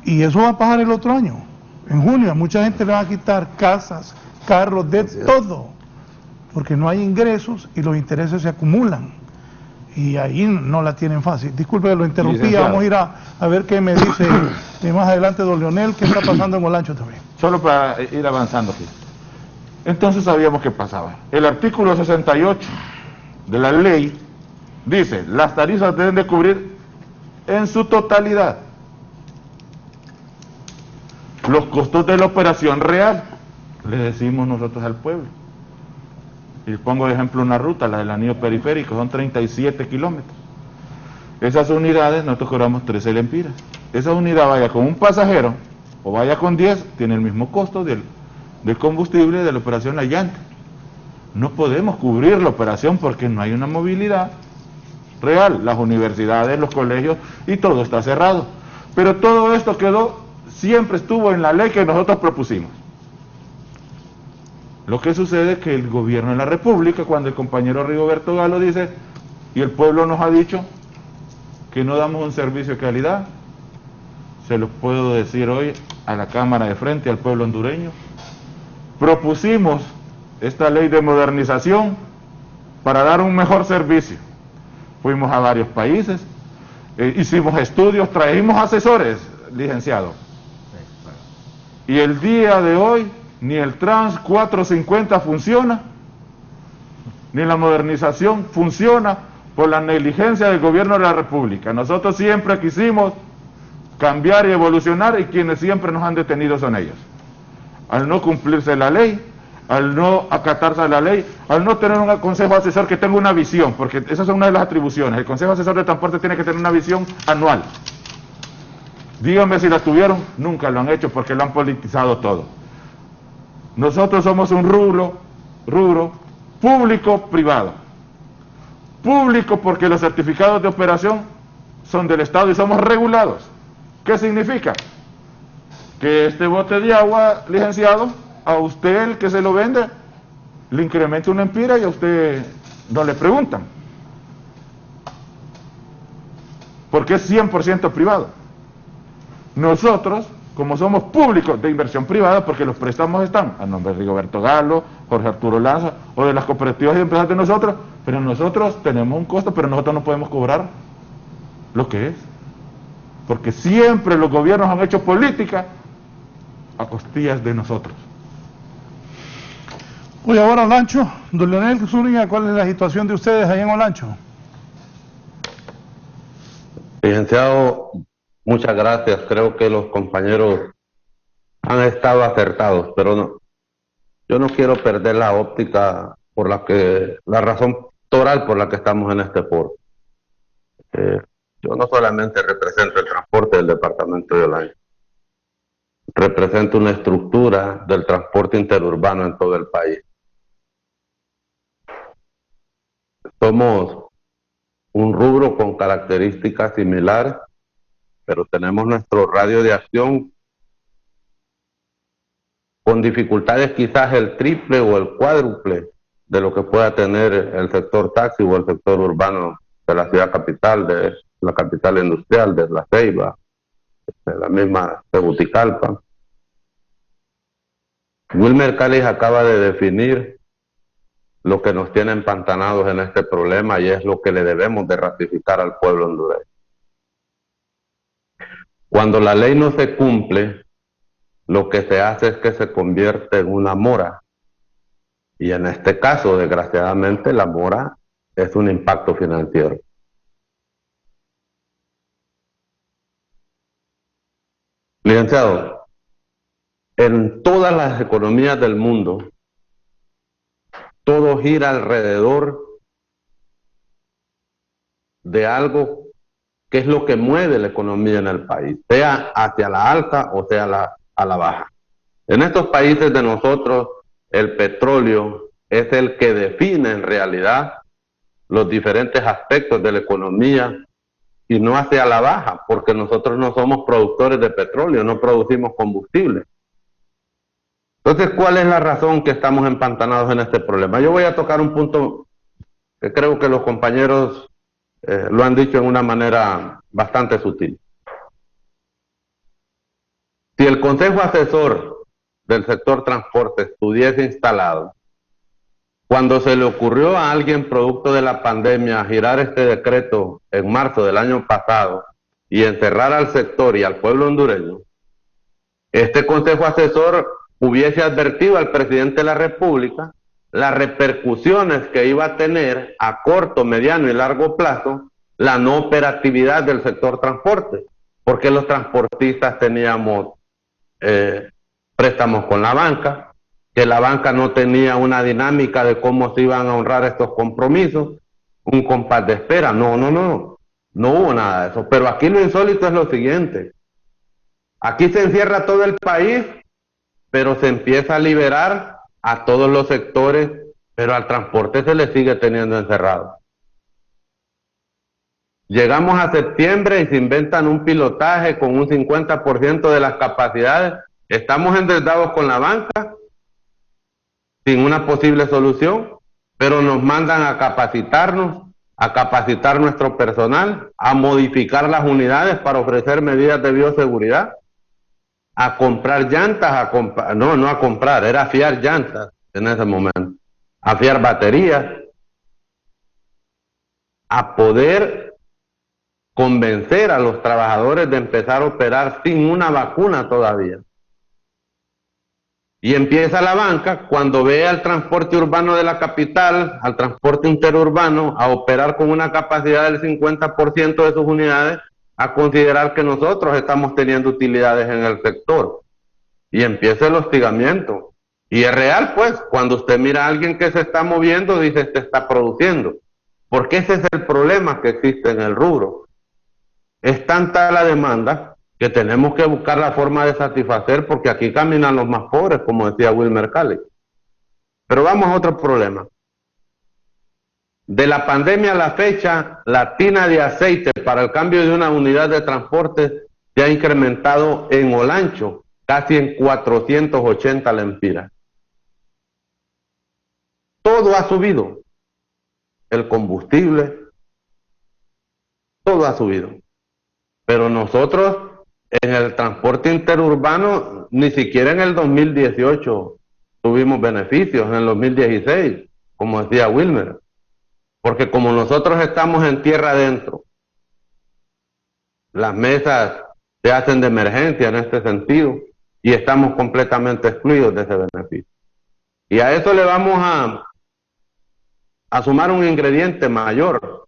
Y eso va a pasar el otro año. En junio a mucha gente le va a quitar casas, carros, de todo, porque no hay ingresos y los intereses se acumulan. Y ahí no la tienen fácil. Disculpe que lo interrumpí, vamos a ir a ver qué me dice más adelante don Leonel, qué está pasando en Olancho también. Solo para ir avanzando aquí. Entonces sabíamos qué pasaba. El artículo 68 de la ley dice, las tarifas deben de cubrir en su totalidad los costos de la operación real, le decimos nosotros al pueblo. Y pongo de ejemplo una ruta, la del anillo periférico, son 37 kilómetros. Esas unidades nosotros cobramos 13 lempiras. Esa unidad vaya con un pasajero o vaya con 10, tiene el mismo costo del combustible de la operación La Llanta. No podemos cubrir la operación porque no hay una movilidad real. Las universidades, los colegios y todo está cerrado. Pero todo esto siempre estuvo en la ley que nosotros propusimos. Lo que sucede es que el gobierno de la República, cuando el compañero Rigoberto Galo dice, y el pueblo nos ha dicho que no damos un servicio de calidad, se los puedo decir hoy a la Cámara de frente, al pueblo hondureño, propusimos esta ley de modernización para dar un mejor servicio. Fuimos a varios países, hicimos estudios, trajimos asesores, licenciado. Y el día de hoy, ni el Trans 450 funciona, ni la modernización funciona por la negligencia del gobierno de la República. Nosotros siempre quisimos cambiar y evolucionar y quienes siempre nos han detenido son ellos. Al no cumplirse la ley, al no acatarse a la ley, al no tener un consejo asesor que tenga una visión, porque esa es una de las atribuciones. El consejo asesor de transporte tiene que tener una visión anual. Díganme si la tuvieron, nunca lo han hecho porque lo han politizado todo. Nosotros somos un rubro público-privado. Público porque los certificados de operación son del Estado y somos regulados. ¿Qué significa? Que este bote de agua, licenciado, a usted el que se lo vende, le incrementa una empira y a usted no le preguntan. Porque es 100% privado. Nosotros, como somos públicos de inversión privada, porque los préstamos están a nombre de Rigoberto Galo, Jorge Arturo Lanza, o de las cooperativas y empresas de nosotros, pero nosotros tenemos un costo, pero nosotros no podemos cobrar lo que es. Porque siempre los gobiernos han hecho política a costillas de nosotros. Oye, ahora Olancho, don Leonel Zúñiga, ¿cuál es la situación de ustedes allá en Olancho? Licenciado, muchas gracias. Creo que los compañeros han estado acertados, pero no, yo no quiero perder la óptica por la razón toral por la que estamos en este foro. Yo no solamente represento el transporte del departamento de Olaño, represento una estructura del transporte interurbano en todo el país. Somos un rubro con características similares, pero tenemos nuestro radio de acción con dificultades quizás el triple o el cuádruple de lo que pueda tener el sector taxi o el sector urbano de la ciudad capital, de la capital industrial, de La Ceiba, de la misma Tegucigalpa. Wilmer Cáliz acaba de definir lo que nos tiene empantanados en este problema y es lo que le debemos de ratificar al pueblo hondureño. Cuando la ley no se cumple, lo que se hace es que se convierte en una mora. Y en este caso, desgraciadamente, la mora es un impacto financiero. Licenciado, en todas las economías del mundo, todo gira alrededor de algo que es lo que mueve la economía en el país, sea hacia la alta o sea a la baja. En estos países de nosotros, el petróleo es el que define en realidad los diferentes aspectos de la economía y no hacia la baja, porque nosotros no somos productores de petróleo, no producimos combustible. Entonces, ¿cuál es la razón que estamos empantanados en este problema? Yo voy a tocar un punto que creo que los compañeros lo han dicho en una manera bastante sutil. Si el Consejo Asesor del sector transporte estuviese instalado, cuando se le ocurrió a alguien producto de la pandemia girar este decreto en marzo del año pasado y encerrar al sector y al pueblo hondureño, este Consejo Asesor hubiese advertido al presidente de la República las repercusiones que iba a tener a corto, mediano y largo plazo la no operatividad del sector transporte, porque los transportistas teníamos préstamos con la banca, que la banca no tenía una dinámica de cómo se iban a honrar estos compromisos, un compás de espera, no hubo nada de eso. Pero aquí lo insólito es lo siguiente, aquí se encierra todo el país, pero se empieza a liberar a todos los sectores, pero al transporte se le sigue teniendo encerrado. Llegamos a septiembre y se inventan un pilotaje con un 50% de las capacidades. Estamos endeudados con la banca, sin una posible solución, pero nos mandan a capacitarnos, a capacitar nuestro personal, a modificar las unidades para ofrecer medidas de bioseguridad, a comprar llantas, no a comprar, era afiar llantas en ese momento, afiar baterías, a poder convencer a los trabajadores de empezar a operar sin una vacuna todavía. Y empieza la banca, cuando ve al transporte urbano de la capital, al transporte interurbano, a operar con una capacidad del 50% de sus unidades, a considerar que nosotros estamos teniendo utilidades en el sector. Y empieza el hostigamiento. Y es real, pues, cuando usted mira a alguien que se está moviendo, dice, este está produciendo. Porque ese es el problema que existe en el rubro. Es tanta la demanda que tenemos que buscar la forma de satisfacer, porque aquí caminan los más pobres, como decía Wilmer Cáliz. Pero vamos a otro problema. De la pandemia a la fecha, la tina de aceite para el cambio de una unidad de transporte se ha incrementado en Olancho, casi en 480 lempiras. Todo ha subido. El combustible, todo ha subido. Pero nosotros en el transporte interurbano, ni siquiera en el 2018 tuvimos beneficios, en el 2016, como decía Wilmer. Porque como nosotros estamos en tierra adentro, las mesas se hacen de emergencia en este sentido y estamos completamente excluidos de ese beneficio. Y a eso le vamos a sumar un ingrediente mayor.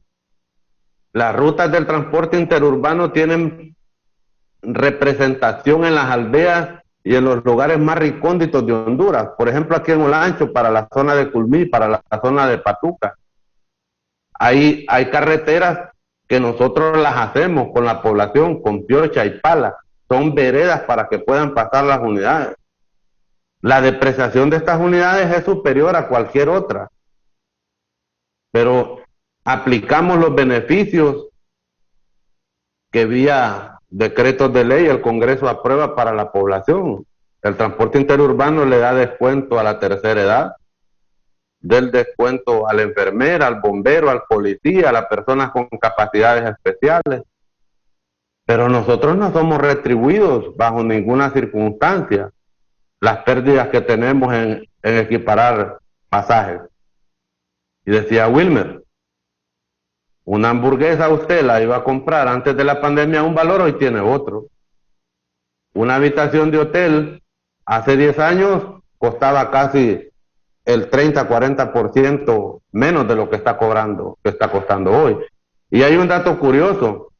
Las rutas del transporte interurbano tienen representación en las aldeas y en los lugares más recónditos de Honduras. Por ejemplo, aquí en Olancho, para la zona de Culmí, para la zona de Patuca. Hay carreteras que nosotros las hacemos con la población, con piocha y pala. Son veredas para que puedan pasar las unidades. La depreciación de estas unidades es superior a cualquier otra. Pero aplicamos los beneficios que vía decretos de ley el Congreso aprueba para la población. El transporte interurbano le da descuento a la tercera edad, del descuento a la enfermera, al bombero, al policía, a las personas con capacidades especiales. Pero nosotros no somos retribuidos bajo ninguna circunstancia las pérdidas que tenemos en equiparar pasajes. Y decía Wilmer, una hamburguesa usted la iba a comprar antes de la pandemia a un valor, hoy tiene otro. Una habitación de hotel hace 10 años costaba casi el 30-40% menos de lo que está costando hoy. Y hay un dato curioso.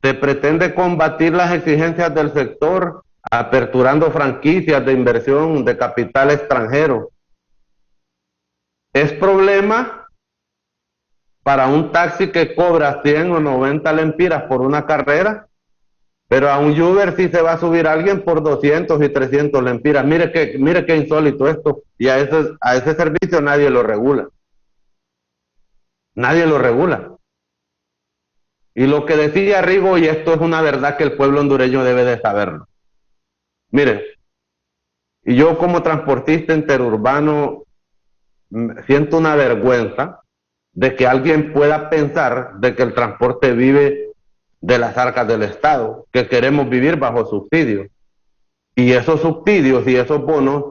Se pretende combatir las exigencias del sector aperturando franquicias de inversión de capital extranjero. Es problema para un taxi que cobra 100 o 90 lempiras por una carrera, pero a un Uber sí se va a subir alguien por 200 y 300 lempiras. Mire qué insólito esto. Y a ese servicio nadie lo regula. Nadie lo regula. Y lo que decía Rigo, y esto es una verdad que el pueblo hondureño debe de saberlo. Mire, y yo como transportista interurbano siento una vergüenza de que alguien pueda pensar de que el transporte vive de las arcas del Estado, que queremos vivir bajo subsidios. Y esos subsidios y esos bonos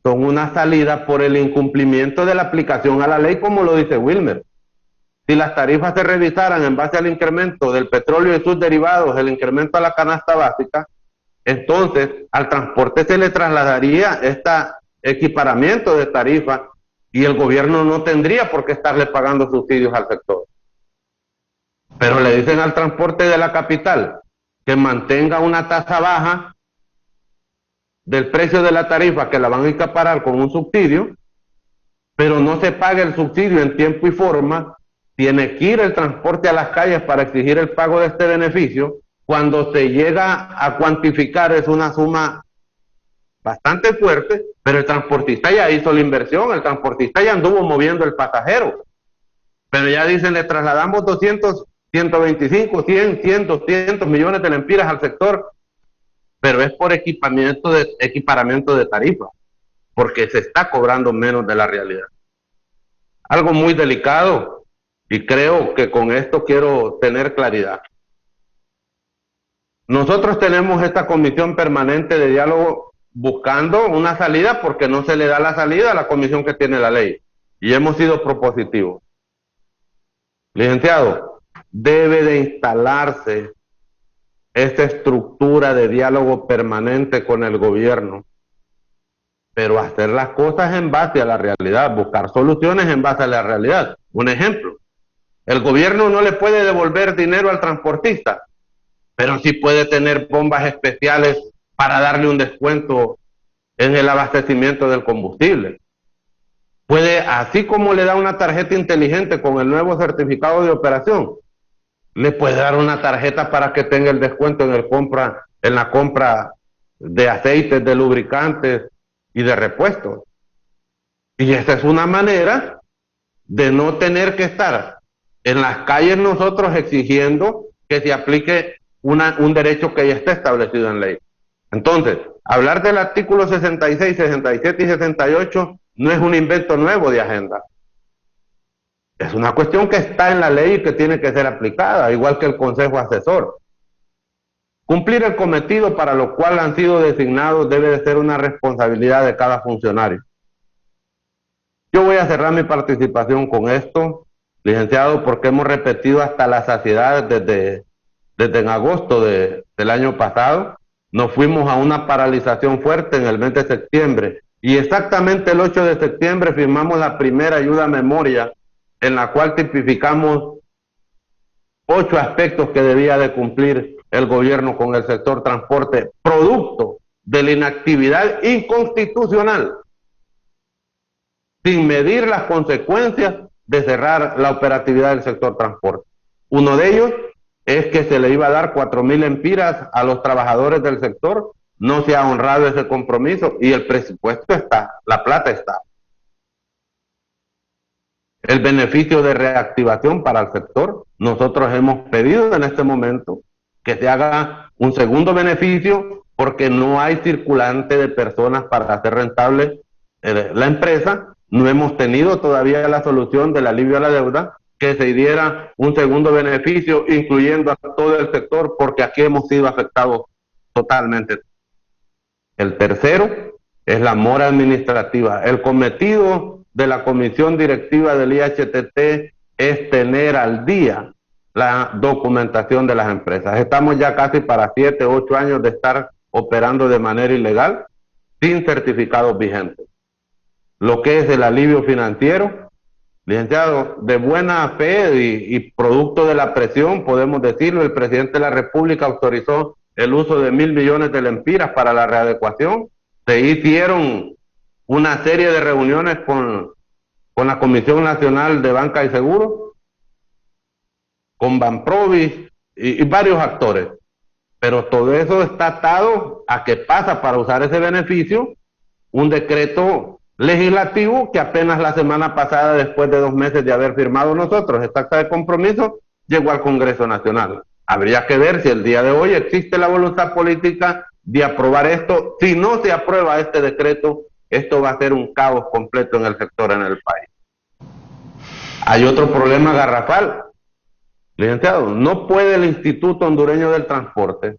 son una salida por el incumplimiento de la aplicación a la ley, como lo dice Wilmer. Si las tarifas se revisaran en base al incremento del petróleo y sus derivados, el incremento a la canasta básica, entonces al transporte se le trasladaría este equiparamiento de tarifas y el gobierno no tendría por qué estarle pagando subsidios al sector. Pero le dicen al transporte de la capital que mantenga una tasa baja del precio de la tarifa, que la van a equiparar con un subsidio, pero no se pague el subsidio en tiempo y forma. Tiene que ir el transporte a las calles para exigir el pago de este beneficio. Cuando se llega a cuantificar es una suma bastante fuerte, pero el transportista ya hizo la inversión, el transportista ya anduvo moviendo el pasajero. Pero ya dicen, le trasladamos 200, 125, 100, 100, 200 millones de lempiras al sector, pero es por equiparamiento de tarifa, porque se está cobrando menos de la realidad. Algo muy delicado, y creo que con esto quiero tener claridad. Nosotros tenemos esta comisión permanente de diálogo buscando una salida porque no se le da la salida a la comisión que tiene la ley. Y hemos sido propositivos. Licenciado, debe de instalarse esta estructura de diálogo permanente con el gobierno, pero hacer las cosas en base a la realidad, buscar soluciones en base a la realidad. Un ejemplo, el gobierno no le puede devolver dinero al transportista, pero sí puede tener bombas especiales para darle un descuento en el abastecimiento del combustible. Puede, así como le da una tarjeta inteligente con el nuevo certificado de operación, le puede dar una tarjeta para que tenga el descuento en la compra de aceites, de lubricantes y de repuestos. Y esa es una manera de no tener que estar en las calles nosotros exigiendo que se aplique un derecho que ya está establecido en ley. Entonces, hablar del artículo 66, 67 y 68 no es un invento nuevo de agenda. Es una cuestión que está en la ley y que tiene que ser aplicada, igual que el Consejo Asesor. Cumplir el cometido para lo cual han sido designados debe de ser una responsabilidad de cada funcionario. Yo voy a cerrar mi participación con esto, licenciado, porque hemos repetido hasta la saciedad desde en agosto del año pasado. Nos fuimos a una paralización fuerte en el mes de septiembre y exactamente el 8 de septiembre firmamos la primera ayuda a memoria en la cual tipificamos 8 aspectos que debía de cumplir el gobierno con el sector transporte, producto de la inactividad inconstitucional, sin medir las consecuencias de cerrar la operatividad del sector transporte. Uno de ellos es que se le iba a dar 4.000 empiras a los trabajadores del sector. No se ha honrado ese compromiso y el presupuesto está, la plata está. El beneficio de reactivación para el sector, nosotros hemos pedido en este momento que se haga un segundo beneficio porque no hay circulante de personas para hacer rentable la empresa. No hemos tenido todavía la solución del alivio a la deuda, que se diera un segundo beneficio incluyendo a todo el sector, porque aquí hemos sido afectados totalmente. El tercero es la mora administrativa. El cometido de la comisión directiva del IHTT es tener al día la documentación de las empresas. Estamos ya casi para 7 o 8 años de estar operando de manera ilegal sin certificados vigentes. Lo que es el alivio financiero, licenciado, de buena fe y producto de la presión, podemos decirlo, el presidente de la República autorizó el uso de 1.000 millones de lempiras para la readecuación. Se hicieron una serie de reuniones con la Comisión Nacional de Banca y Seguros, con Banprovis y varios actores. Pero todo eso está atado a que pasa para usar ese beneficio un decreto legislativo que apenas la semana pasada, después de 2 meses de haber firmado nosotros esta acta de compromiso, llegó al Congreso Nacional. Habría que ver si el día de hoy existe la voluntad política de aprobar esto. Si no se aprueba este decreto, esto va a ser un caos completo en el sector, en el país. Hay otro problema garrafal, licenciado. No puede el Instituto Hondureño del Transporte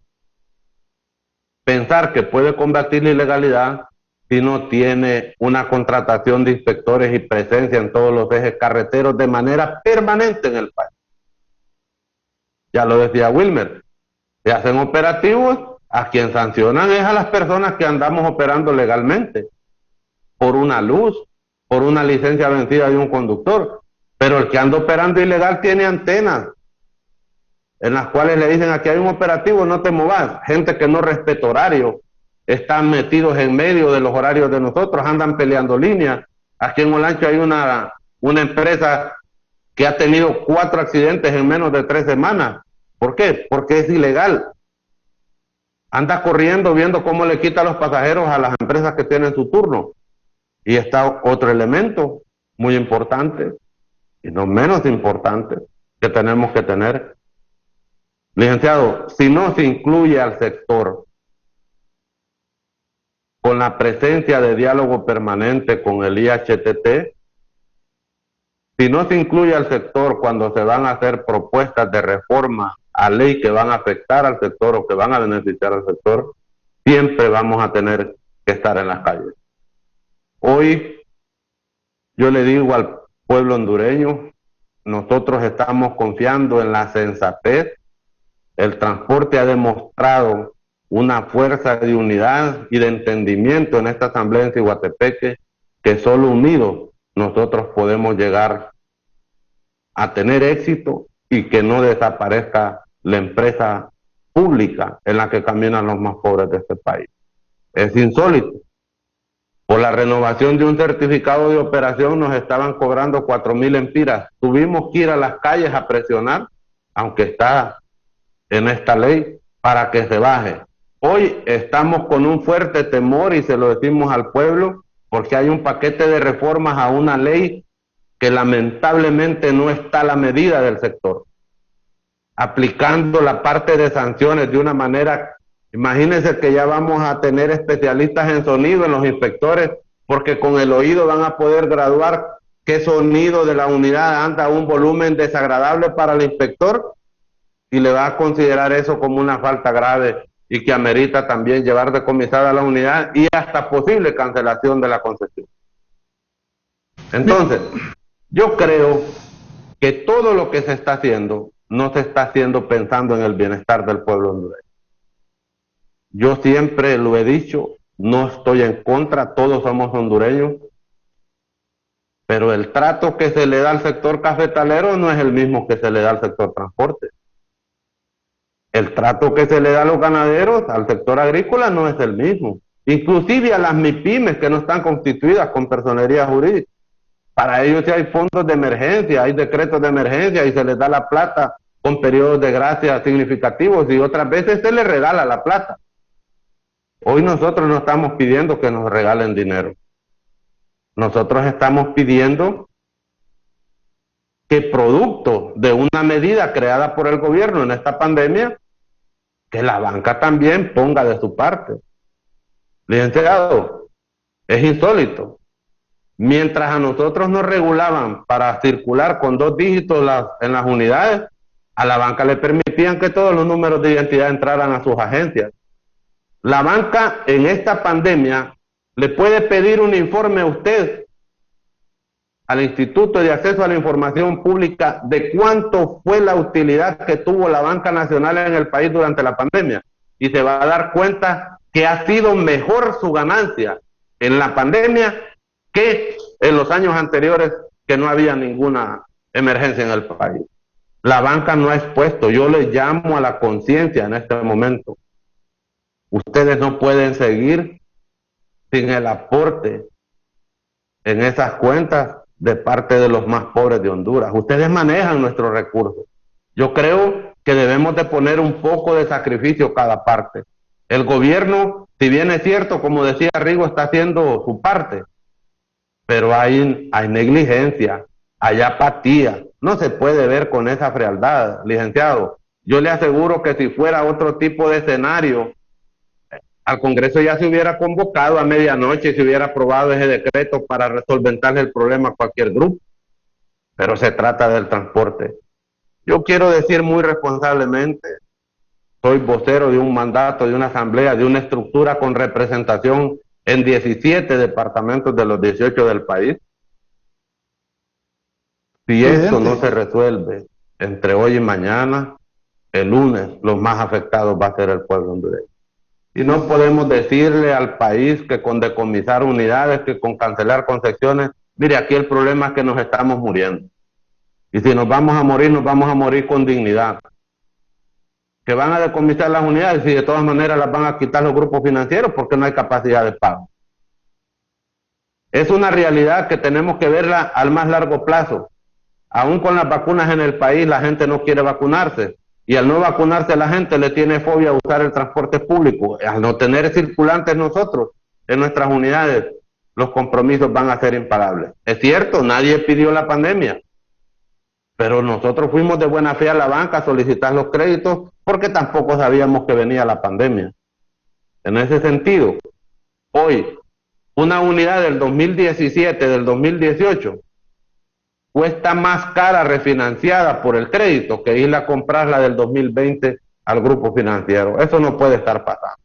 pensar que puede combatir la ilegalidad si no tiene una contratación de inspectores y presencia en todos los ejes carreteros de manera permanente en el país. Ya lo decía Wilmer, se hacen operativos, a quien sancionan es a las personas que andamos operando legalmente, por una luz, por una licencia vencida de un conductor, pero el que anda operando ilegal tiene antenas, en las cuales le dicen: aquí hay un operativo, no te movas. Gente que no respeta horario, están metidos en medio de los horarios de nosotros, andan peleando líneas. Aquí en Olancho hay una empresa que ha tenido 4 accidentes en menos de 3 semanas. ¿Por qué? Porque es ilegal. Anda corriendo viendo cómo le quita a los pasajeros a las empresas que tienen su turno. Y está otro elemento muy importante, y no menos importante, que tenemos que tener. Licenciado, si no se incluye al sector con la presencia de diálogo permanente con el IHTT, si no se incluye al sector cuando se van a hacer propuestas de reforma a ley que van a afectar al sector o que van a beneficiar al sector, siempre vamos a tener que estar en las calles. Hoy yo le digo al pueblo hondureño, nosotros estamos confiando en la sensatez. El transporte ha demostrado una fuerza de unidad y de entendimiento en esta asamblea en Ciguatepeque, que solo unidos nosotros podemos llegar a tener éxito y que no desaparezca la empresa pública en la que caminan los más pobres de este país. Es insólito. Por la renovación de un certificado de operación nos estaban cobrando 4.000 empiras. Tuvimos que ir a las calles a presionar, aunque está en esta ley, para que se baje. Hoy estamos con un fuerte temor y se lo decimos al pueblo, porque hay un paquete de reformas a una ley que lamentablemente no está a la medida del sector, aplicando la parte de sanciones de una manera. Imagínense que ya vamos a tener especialistas en sonido en los inspectores, porque con el oído van a poder graduar qué sonido de la unidad anda a un volumen desagradable para el inspector, y le va a considerar eso como una falta grave y que amerita también llevar decomisada la unidad y hasta posible cancelación de la concesión. Entonces, yo creo que todo lo que se está haciendo no se está haciendo pensando en el bienestar del pueblo hondureño. Yo siempre lo he dicho, no estoy en contra, todos somos hondureños, pero el trato que se le da al sector cafetalero no es el mismo que se le da al sector transporte. El trato que se le da a los ganaderos, al sector agrícola, no es el mismo. Inclusive a las MIPYMES que no están constituidas con personería jurídica. Para ellos sí hay fondos de emergencia, hay decretos de emergencia y se les da la plata con periodos de gracia significativos y otras veces se les regala la plata. Hoy nosotros no estamos pidiendo que nos regalen dinero. Nosotros estamos pidiendo que producto de una medida creada por el gobierno en esta pandemia, que la banca también ponga de su parte. Licenciado, es insólito. Mientras a nosotros nos regulaban para circular con 2 dígitos en las unidades, a la banca le permitían que todos los números de identidad entraran a sus agencias. La banca en esta pandemia le puede pedir un informe a usted, al Instituto de Acceso a la Información Pública, de cuánto fue la utilidad que tuvo la banca nacional en el país durante la pandemia. Y se va a dar cuenta que ha sido mejor su ganancia en la pandemia que en los años anteriores, que no había ninguna emergencia en el país. La banca no ha expuesto. Yo les llamo a la conciencia en este momento. Ustedes no pueden seguir sin el aporte en esas cuentas de parte de los más pobres de Honduras. Ustedes manejan nuestros recursos. Yo creo que debemos de poner un poco de sacrificio cada parte. El gobierno, si bien es cierto, como decía Rigo, está haciendo su parte, pero hay negligencia, hay apatía. No se puede ver con esa frialdad, licenciado. Yo le aseguro que si fuera otro tipo de escenario, al Congreso ya se hubiera convocado a medianoche y se hubiera aprobado ese decreto para solventarle el problema a cualquier grupo. Pero se trata del transporte. Yo quiero decir muy responsablemente, soy vocero de un mandato, de una asamblea, de una estructura con representación en 17 departamentos de los 18 del país. Si esto no se resuelve entre hoy y mañana, el lunes los más afectados va a ser el pueblo hondureño. Y no podemos decirle al país que con decomisar unidades, que con cancelar concesiones, mire, aquí el problema es que nos estamos muriendo. Y si nos vamos a morir con dignidad. Que van a decomisar las unidades y de todas maneras las van a quitar los grupos financieros porque no hay capacidad de pago. Es una realidad que tenemos que verla al más largo plazo. Aún con las vacunas en el país, la gente no quiere vacunarse. Y al no vacunarse, la gente le tiene fobia a usar el transporte público. Al no tener circulantes nosotros en nuestras unidades, los compromisos van a ser impagables. Es cierto, nadie pidió la pandemia, pero nosotros fuimos de buena fe a la banca a solicitar los créditos porque tampoco sabíamos que venía la pandemia. En ese sentido, hoy, una unidad del 2017, del 2018, cuesta más cara refinanciada por el crédito que irla a comprarla del 2020 al grupo financiero. Eso no puede estar pasando.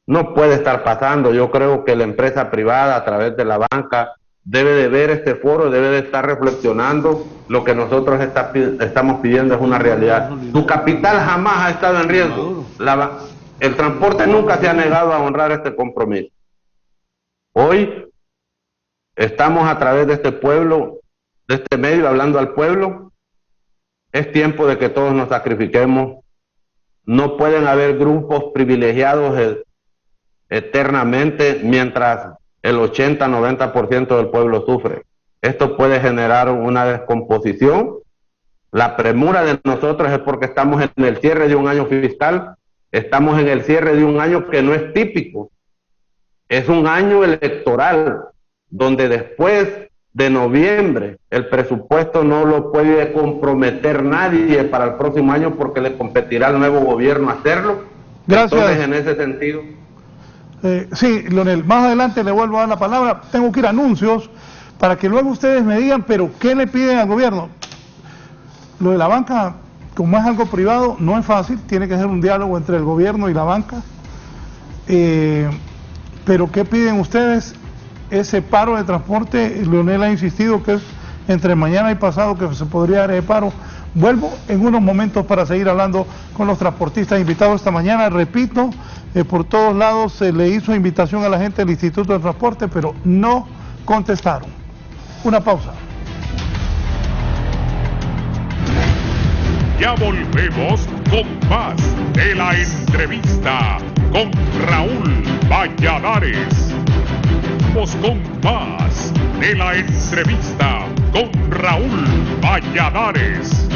No puede estar pasando. Yo creo que la empresa privada a través de la banca debe de ver este foro, debe de estar reflexionando. Lo que nosotros estamos pidiendo es una realidad. Su capital jamás ha estado en riesgo. El transporte nunca se ha negado a honrar este compromiso. Hoy estamos a través de este pueblo, de este medio, hablando al pueblo. Es tiempo de que todos nos sacrifiquemos. No pueden haber grupos privilegiados eternamente mientras el 80-90% del pueblo sufre. Esto puede generar una descomposición. La premura de nosotros es porque estamos en el cierre de un año fiscal, estamos en el cierre de un año que no es típico. Es un año electoral, donde después de noviembre el presupuesto no lo puede comprometer nadie para el próximo año porque le competirá al nuevo gobierno hacerlo. Gracias. Entonces, en ese sentido... sí, Leonel, más adelante le vuelvo a dar la palabra. Tengo que ir a anuncios para que luego ustedes me digan, pero ¿qué le piden al gobierno? Lo de la banca, como es algo privado, no es fácil, tiene que ser un diálogo entre el gobierno y la banca. Pero ¿qué piden ustedes? Ese paro de transporte, Leonel ha insistido que es entre mañana y pasado que se podría dar ese paro. Vuelvo en unos momentos para seguir hablando con los transportistas invitados esta mañana. Repito, por todos lados se le hizo invitación a la gente del Instituto de Transporte, pero no contestaron. Una pausa. Ya volvemos con más de la entrevista con Raúl Valladares. Vamos con más de la entrevista con Raúl Valladares.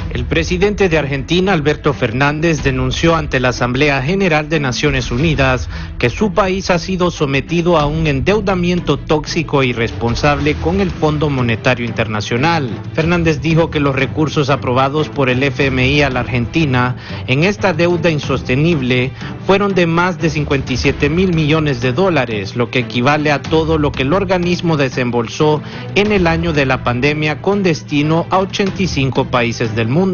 El presidente de Argentina, Alberto Fernández, denunció ante la Asamblea General de Naciones Unidas que su país ha sido sometido a un endeudamiento tóxico e irresponsable con el Fondo Monetario Internacional. Fernández dijo que los recursos aprobados por el FMI a la Argentina en esta deuda insostenible fueron de más de 57.000 millones de dólares, lo que equivale a todo lo que el organismo desembolsó en el año de la pandemia con destino a 85 países del mundo.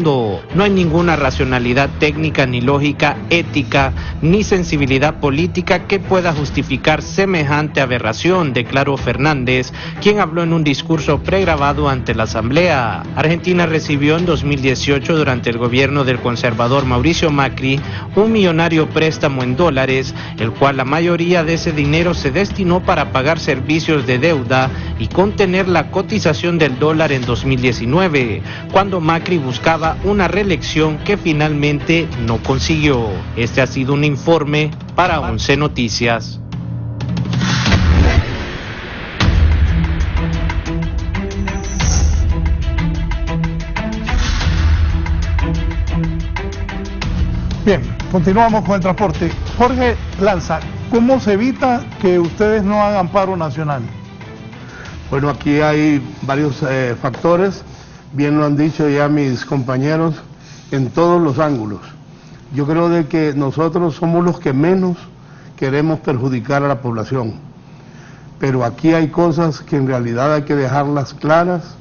No hay ninguna racionalidad técnica, ni lógica, ética, ni sensibilidad política que pueda justificar semejante aberración, declaró Fernández, quien habló en un discurso pregrabado ante la Asamblea. Argentina recibió en 2018, durante el gobierno del conservador Mauricio Macri, un millonario préstamo en dólares, el cual la mayoría de ese dinero se destinó para pagar servicios de deuda y contener la cotización del dólar en 2019, cuando Macri buscaba una reelección que finalmente no consiguió. Este ha sido un informe para 11 Noticias. Bien, continuamos con el transporte. Jorge Lanza, ¿cómo se evita que ustedes no hagan paro nacional? Bueno, aquí hay varios factores. Bien lo han dicho ya mis compañeros, en todos los ángulos. Yo creo de que nosotros somos los que menos queremos perjudicar a la población. Pero aquí hay cosas que en realidad hay que dejarlas claras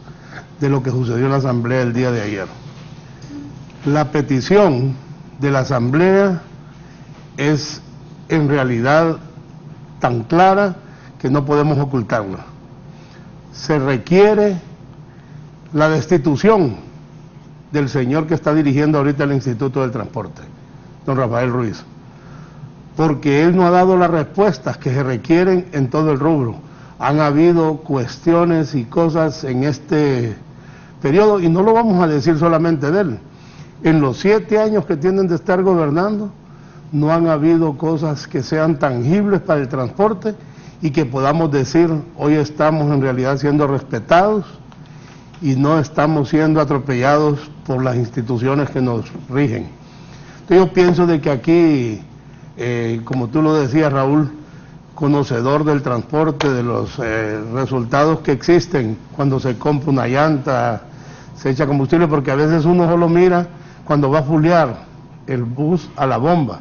de lo que sucedió en la Asamblea el día de ayer. La petición de la Asamblea es en realidad tan clara que no podemos ocultarla. Se requiere la destitución del señor que está dirigiendo ahorita el Instituto del Transporte, don Rafael Ruiz, porque él no ha dado las respuestas que se requieren en todo el rubro. Han habido cuestiones y cosas en este periodo, y no lo vamos a decir solamente de él. En los 7 años que tienen de estar gobernando, no han habido cosas que sean tangibles para el transporte y que podamos decir, hoy estamos en realidad siendo respetados y no estamos siendo atropellados por las instituciones que nos rigen. Entonces yo pienso de que aquí, como tú lo decías, Raúl, conocedor del transporte, de los resultados que existen cuando se compra una llanta, se echa combustible, porque a veces uno solo mira cuando va a fulear el bus a la bomba.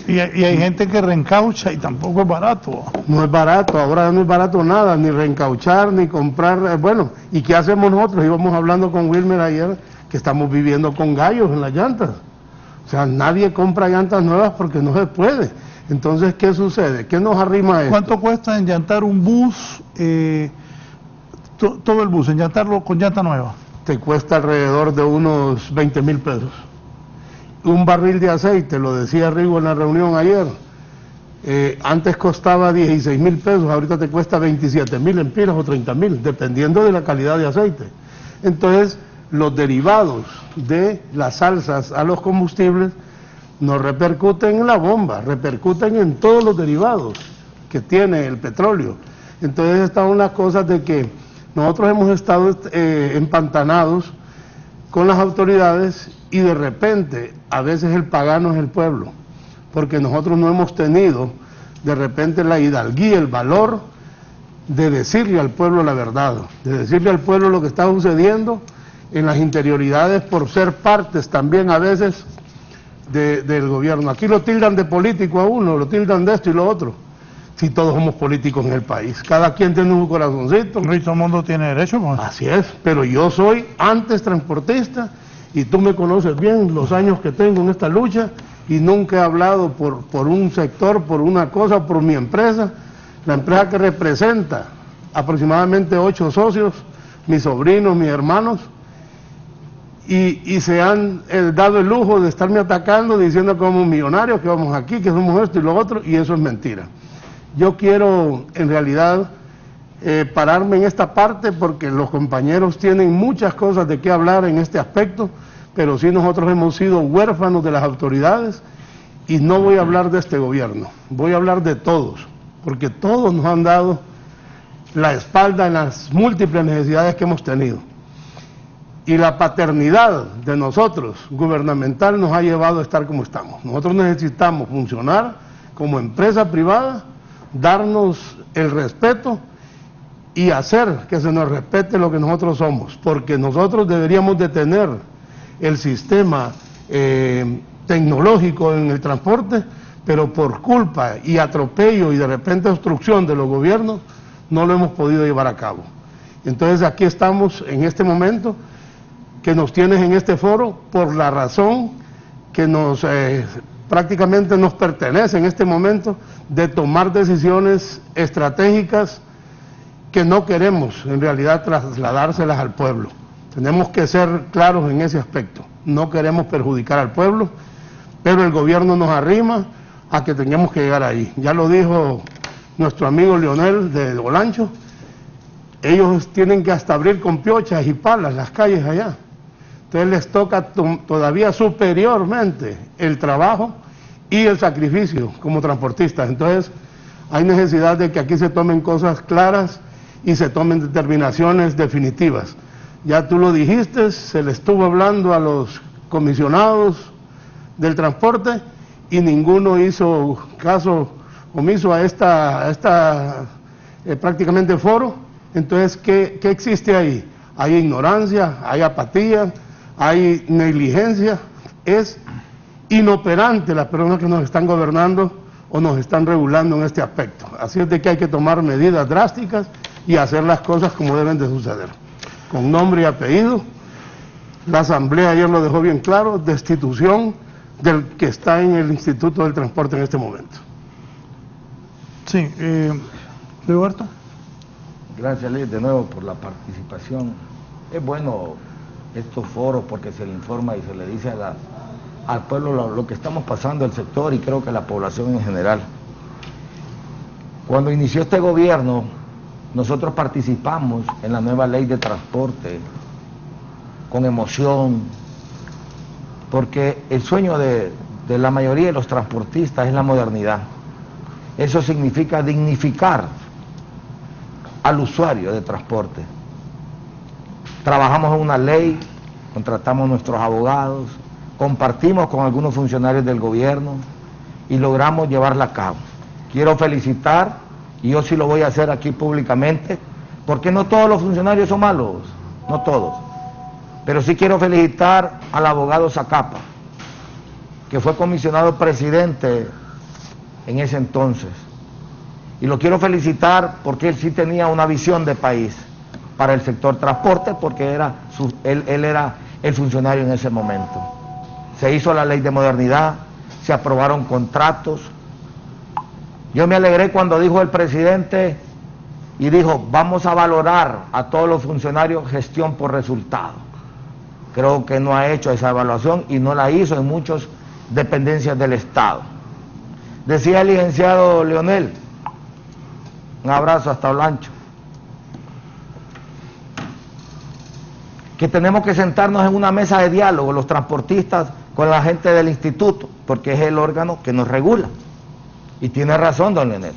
Y hay gente que reencaucha y tampoco es barato. No es barato, ahora no es barato nada, ni reencauchar, ni comprar, bueno, ¿y qué hacemos nosotros? Íbamos hablando con Wilmer ayer, que estamos viviendo con gallos en las llantas. O sea, nadie compra llantas nuevas porque no se puede. Entonces, ¿qué sucede? ¿Qué nos arrima esto? ¿Cuánto cuesta enllantar un bus, todo el bus, enllantarlo con llanta nueva? Te cuesta alrededor de unos 20,000 pesos. Un barril de aceite, lo decía Rigo en la reunión ayer, antes costaba 16,000 pesos, ahorita te cuesta 27,000 empiras o 30,000, dependiendo de la calidad de aceite. Entonces, los derivados de las salsas a los combustibles no repercuten en la bomba, repercuten en todos los derivados que tiene el petróleo. Entonces están las cosas de que nosotros hemos estado empantanados con las autoridades y de repente a veces el pagano es el pueblo, porque nosotros no hemos tenido de repente la hidalguía, el valor de decirle al pueblo la verdad, de decirle al pueblo lo que está sucediendo en las interioridades por ser partes también a veces del gobierno. Aquí lo tildan de político a uno, lo tildan de esto y lo otro. Si todos somos políticos en el país, cada quien tiene un corazoncito. Y todo el mundo tiene derecho, pues. Así es, pero yo soy antes transportista y tú me conoces bien los años que tengo en esta lucha y nunca he hablado por un sector, por una cosa, por mi empresa, la empresa que representa aproximadamente 8 socios, mis sobrinos, mis hermanos, y se han dado el lujo de estarme atacando diciendo que somos millonarios, que vamos aquí, que somos esto y lo otro, y eso es mentira. Yo quiero en realidad pararme en esta parte porque los compañeros tienen muchas cosas de qué hablar en este aspecto, pero sí nosotros hemos sido huérfanos de las autoridades y no voy a hablar de este gobierno, voy a hablar de todos, porque todos nos han dado la espalda en las múltiples necesidades que hemos tenido. Y la paternidad de nosotros, gubernamental, nos ha llevado a estar como estamos. Nosotros necesitamos funcionar como empresa privada, darnos el respeto y hacer que se nos respete lo que nosotros somos, porque nosotros deberíamos de tener el sistema tecnológico en el transporte, pero por culpa y atropello y de repente obstrucción de los gobiernos, no lo hemos podido llevar a cabo. Entonces aquí estamos en este momento, que nos tienes en este foro por la razón que nos prácticamente nos pertenece en este momento de tomar decisiones estratégicas que no queremos en realidad trasladárselas al pueblo. Tenemos que ser claros en ese aspecto, no queremos perjudicar al pueblo, pero el gobierno nos arrima a que tengamos que llegar ahí. Ya lo dijo nuestro amigo Leonel de Olancho, ellos tienen que hasta abrir con piochas y palas las calles allá. Entonces les toca todavía superiormente el trabajo y el sacrificio como transportistas. Entonces hay necesidad de que aquí se tomen cosas claras y se tomen determinaciones definitivas. Ya tú lo dijiste, se le estuvo hablando a los comisionados del transporte y ninguno hizo caso omiso a esta prácticamente foro. Entonces, ¿qué existe ahí? Hay ignorancia, hay apatía, hay negligencia, es inoperante las personas que nos están gobernando o nos están regulando en este aspecto. Así es de que hay que tomar medidas drásticas y hacer las cosas como deben de suceder, con nombre y apellido. La Asamblea ayer lo dejó bien claro, destitución del que está en el Instituto del Transporte en este momento. Sí, Roberto. Gracias, Luis, de nuevo por la participación. Es bueno estos foros porque se le informa y se le dice al pueblo lo que estamos pasando, el sector y creo que la población en general. Cuando inició este gobierno, nosotros participamos en la nueva ley de transporte con emoción, porque el sueño de la mayoría de los transportistas es la modernidad. Eso significa dignificar al usuario de transporte. Trabajamos en una ley, contratamos nuestros abogados, compartimos con algunos funcionarios del gobierno y logramos llevarla a cabo. Quiero felicitar, y yo sí lo voy a hacer aquí públicamente, porque no todos los funcionarios son malos, no todos, pero sí quiero felicitar al abogado Zacapa, que fue comisionado presidente en ese entonces, y lo quiero felicitar porque él sí tenía una visión de país para el sector transporte, porque él era el funcionario en ese momento. Se hizo la ley de modernidad, se aprobaron contratos. Yo me alegré cuando dijo el presidente y dijo, vamos a valorar a todos los funcionarios gestión por resultado. Creo que no ha hecho esa evaluación y no la hizo en muchas dependencias del Estado. Decía el licenciado Leonel, un abrazo hasta Olancho, que tenemos que sentarnos en una mesa de diálogo, los transportistas con la gente del instituto, porque es el órgano que nos regula. Y tiene razón, don Leonel.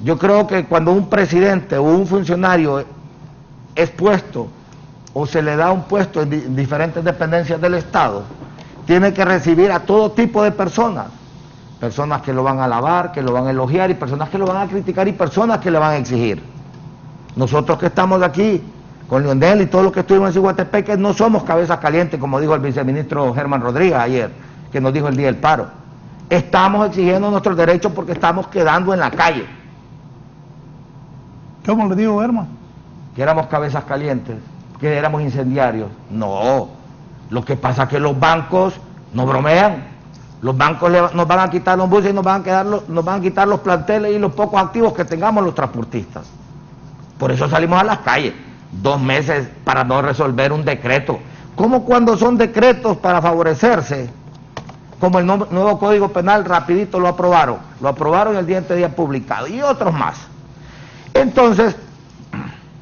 Yo creo que cuando un presidente o un funcionario es puesto o se le da un puesto en diferentes dependencias del Estado, tiene que recibir a todo tipo de personas. Personas que lo van a alabar, que lo van a elogiar, y personas que lo van a criticar, y personas que le van a exigir. Nosotros que estamos aquí con Leonel y todos los que estuvimos en Ciguatepeque no somos cabezas calientes, como dijo el viceministro Germán Rodríguez ayer, que nos dijo el día del paro. Estamos exigiendo nuestros derechos porque estamos quedando en la calle. ¿Cómo le digo, Germán? Que éramos cabezas calientes, que éramos incendiarios. No, lo que pasa es que los bancos no bromean. Los bancos nos van a quitar los buses y nos van a quitar los planteles y los pocos activos que tengamos los transportistas. Por eso salimos a las calles. 2 meses para no resolver un decreto. ¿Cómo cuando son decretos para favorecerse? Como el nuevo Código Penal, rapidito lo aprobaron el día publicado, y otros más. Entonces,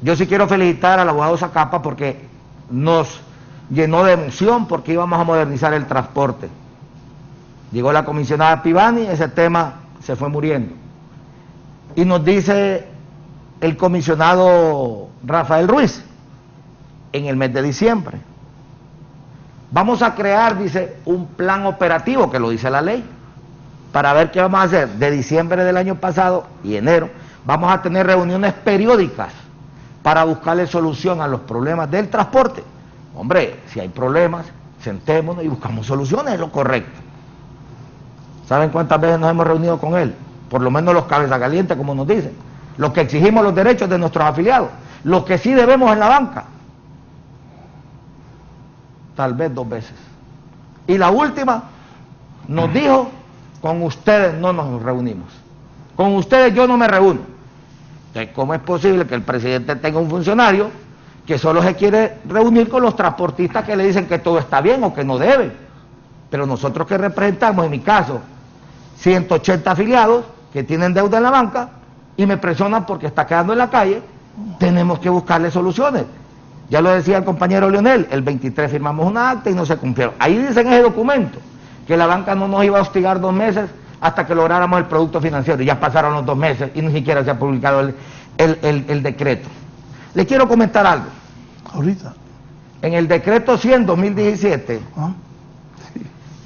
yo sí quiero felicitar al abogado Zacapa porque nos llenó de emoción porque íbamos a modernizar el transporte. Llegó la comisionada Pivani, ese tema se fue muriendo. Y nos dice el comisionado Rafael Ruiz, en el mes de diciembre, vamos a crear, dice, un plan operativo, que lo dice la ley, para ver qué vamos a hacer. De diciembre del año pasado y enero, vamos a tener reuniones periódicas para buscarle solución a los problemas del transporte. Hombre, si hay problemas, sentémonos y buscamos soluciones, es lo correcto. ¿Saben cuántas veces nos hemos reunido con él? Por lo menos los cabezas calientes, como nos dicen. Los que exigimos los derechos de nuestros afiliados. Los que sí debemos en la banca. Tal vez 2 veces. Y la última, nos dijo, con ustedes no nos reunimos. Con ustedes yo no me reúno. Entonces, ¿cómo es posible que el presidente tenga un funcionario que solo se quiere reunir con los transportistas que le dicen que todo está bien o que no deben? Pero nosotros que representamos, en mi caso, 180 afiliados que tienen deuda en la banca y me presionan porque está quedando en la calle, tenemos que buscarle soluciones. Ya lo decía el compañero Leonel, el 23 firmamos una acta y no se cumplieron. Ahí dice en ese documento que la banca no nos iba a hostigar 2 meses hasta que lográramos el producto financiero. Y ya pasaron los 2 meses y ni siquiera se ha publicado el decreto. Le quiero comentar algo. Ahorita. En el decreto 100-2017,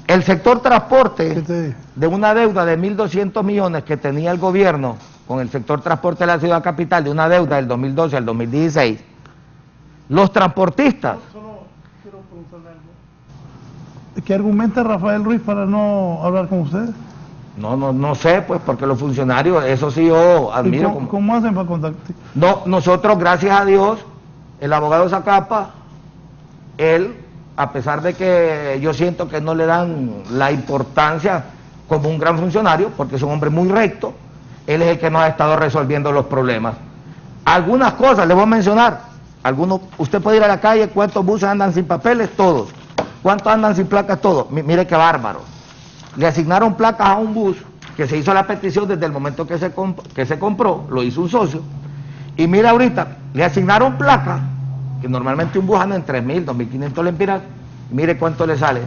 el sector transporte, de una deuda de 1.200 millones que tenía el gobierno con el sector transporte de la ciudad capital, de una deuda del 2012 al 2016, los transportistas... Solo quiero preguntarle algo. ¿Qué argumenta Rafael Ruiz para no hablar con ustedes? No sé, pues, porque los funcionarios, eso sí yo admiro. ¿Cómo hacen para contactar? No, nosotros, gracias a Dios, el abogado Zacapa, él, a pesar de que yo siento que no le dan la importancia como un gran funcionario, porque es un hombre muy recto, él es el que nos ha estado resolviendo los problemas. Algunas cosas, le voy a mencionar, usted puede ir a la calle, ¿cuántos buses andan sin papeles? Todos. ¿Cuántos andan sin placas? Todos. Mire qué bárbaro. Le asignaron placas a un bus que se hizo la petición desde el momento que se compró, lo hizo un socio, y mira ahorita, le asignaron placas, que normalmente un bus anda en 3.000, 2.500 lempiras, y mire cuánto le sale,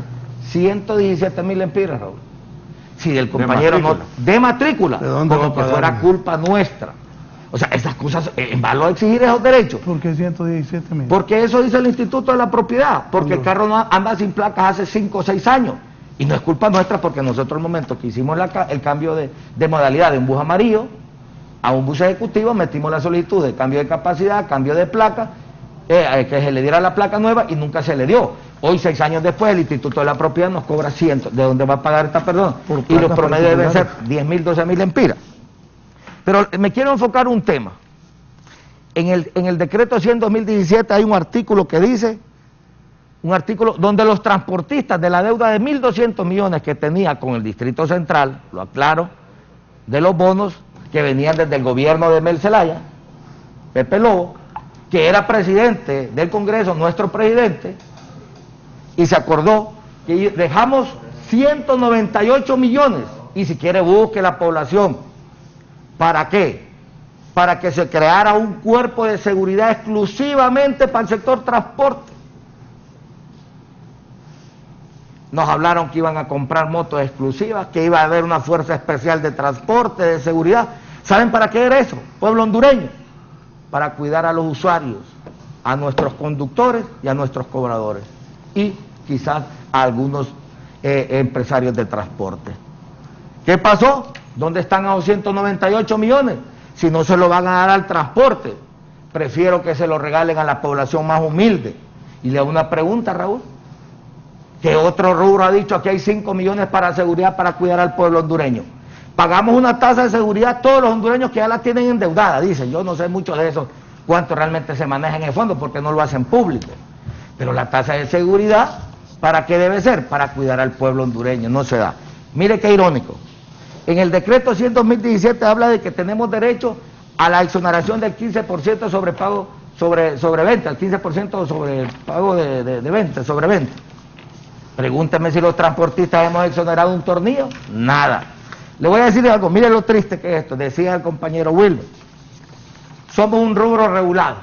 117.000 lempiras, Raúl. Si el compañero de matrícula, como que fuera culpa nuestra. O sea, esas cosas, en valor a exigir esos derechos. ¿Por qué 117.000? Porque eso dice el Instituto de la Propiedad, porque el carro no anda sin placas hace 5 o 6 años. Y no es culpa nuestra porque nosotros al momento que hicimos el cambio de modalidad de un bus amarillo a un bus ejecutivo, metimos la solicitud de cambio de capacidad, cambio de placa, que se le diera la placa nueva y nunca se le dio. Hoy, 6 años después, el Instituto de la Propiedad nos cobra 100, ¿de dónde va a pagar esta persona? Y los promedios deben ser 10.000, 12.000 lempiras. Pero me quiero enfocar un tema. En el decreto 100-2017 hay un artículo que dice, un artículo donde los transportistas de la deuda de 1.200 millones que tenía con el Distrito Central, lo aclaro, de los bonos que venían desde el gobierno de Mel Zelaya, Pepe Lobo, que era presidente del Congreso, nuestro presidente, y se acordó que dejamos 198 millones, y si quiere busque la población. ¿Para qué? Para que se creara un cuerpo de seguridad exclusivamente para el sector transporte. Nos hablaron que iban a comprar motos exclusivas, que iba a haber una fuerza especial de transporte, de seguridad. ¿Saben para qué era eso? Pueblo hondureño. Para cuidar a los usuarios, a nuestros conductores y a nuestros cobradores. Y quizás a algunos empresarios de transporte. ¿Qué pasó? ¿Dónde están a 298 millones? Si no se lo van a dar al transporte, prefiero que se lo regalen a la población más humilde. Y le hago una pregunta, Raúl. ¿Qué otro rubro ha dicho? Aquí hay 5 millones para seguridad para cuidar al pueblo hondureño? Pagamos una tasa de seguridad todos los hondureños que ya la tienen endeudada, dicen. Yo no sé mucho de eso, cuánto realmente se maneja en el fondo, porque no lo hacen público. Pero la tasa de seguridad, ¿para qué debe ser? Para cuidar al pueblo hondureño, no se da. Mire qué irónico. En el decreto 100-2017 habla de que tenemos derecho a la exoneración del 15% sobre pago, sobre venta, el 15% sobre el pago de venta, sobre venta. Pregúnteme si los transportistas hemos exonerado un tornillo. Nada. Le voy a decir algo, mire lo triste que es esto, decía el compañero Wilmer. somos un rubro regulado.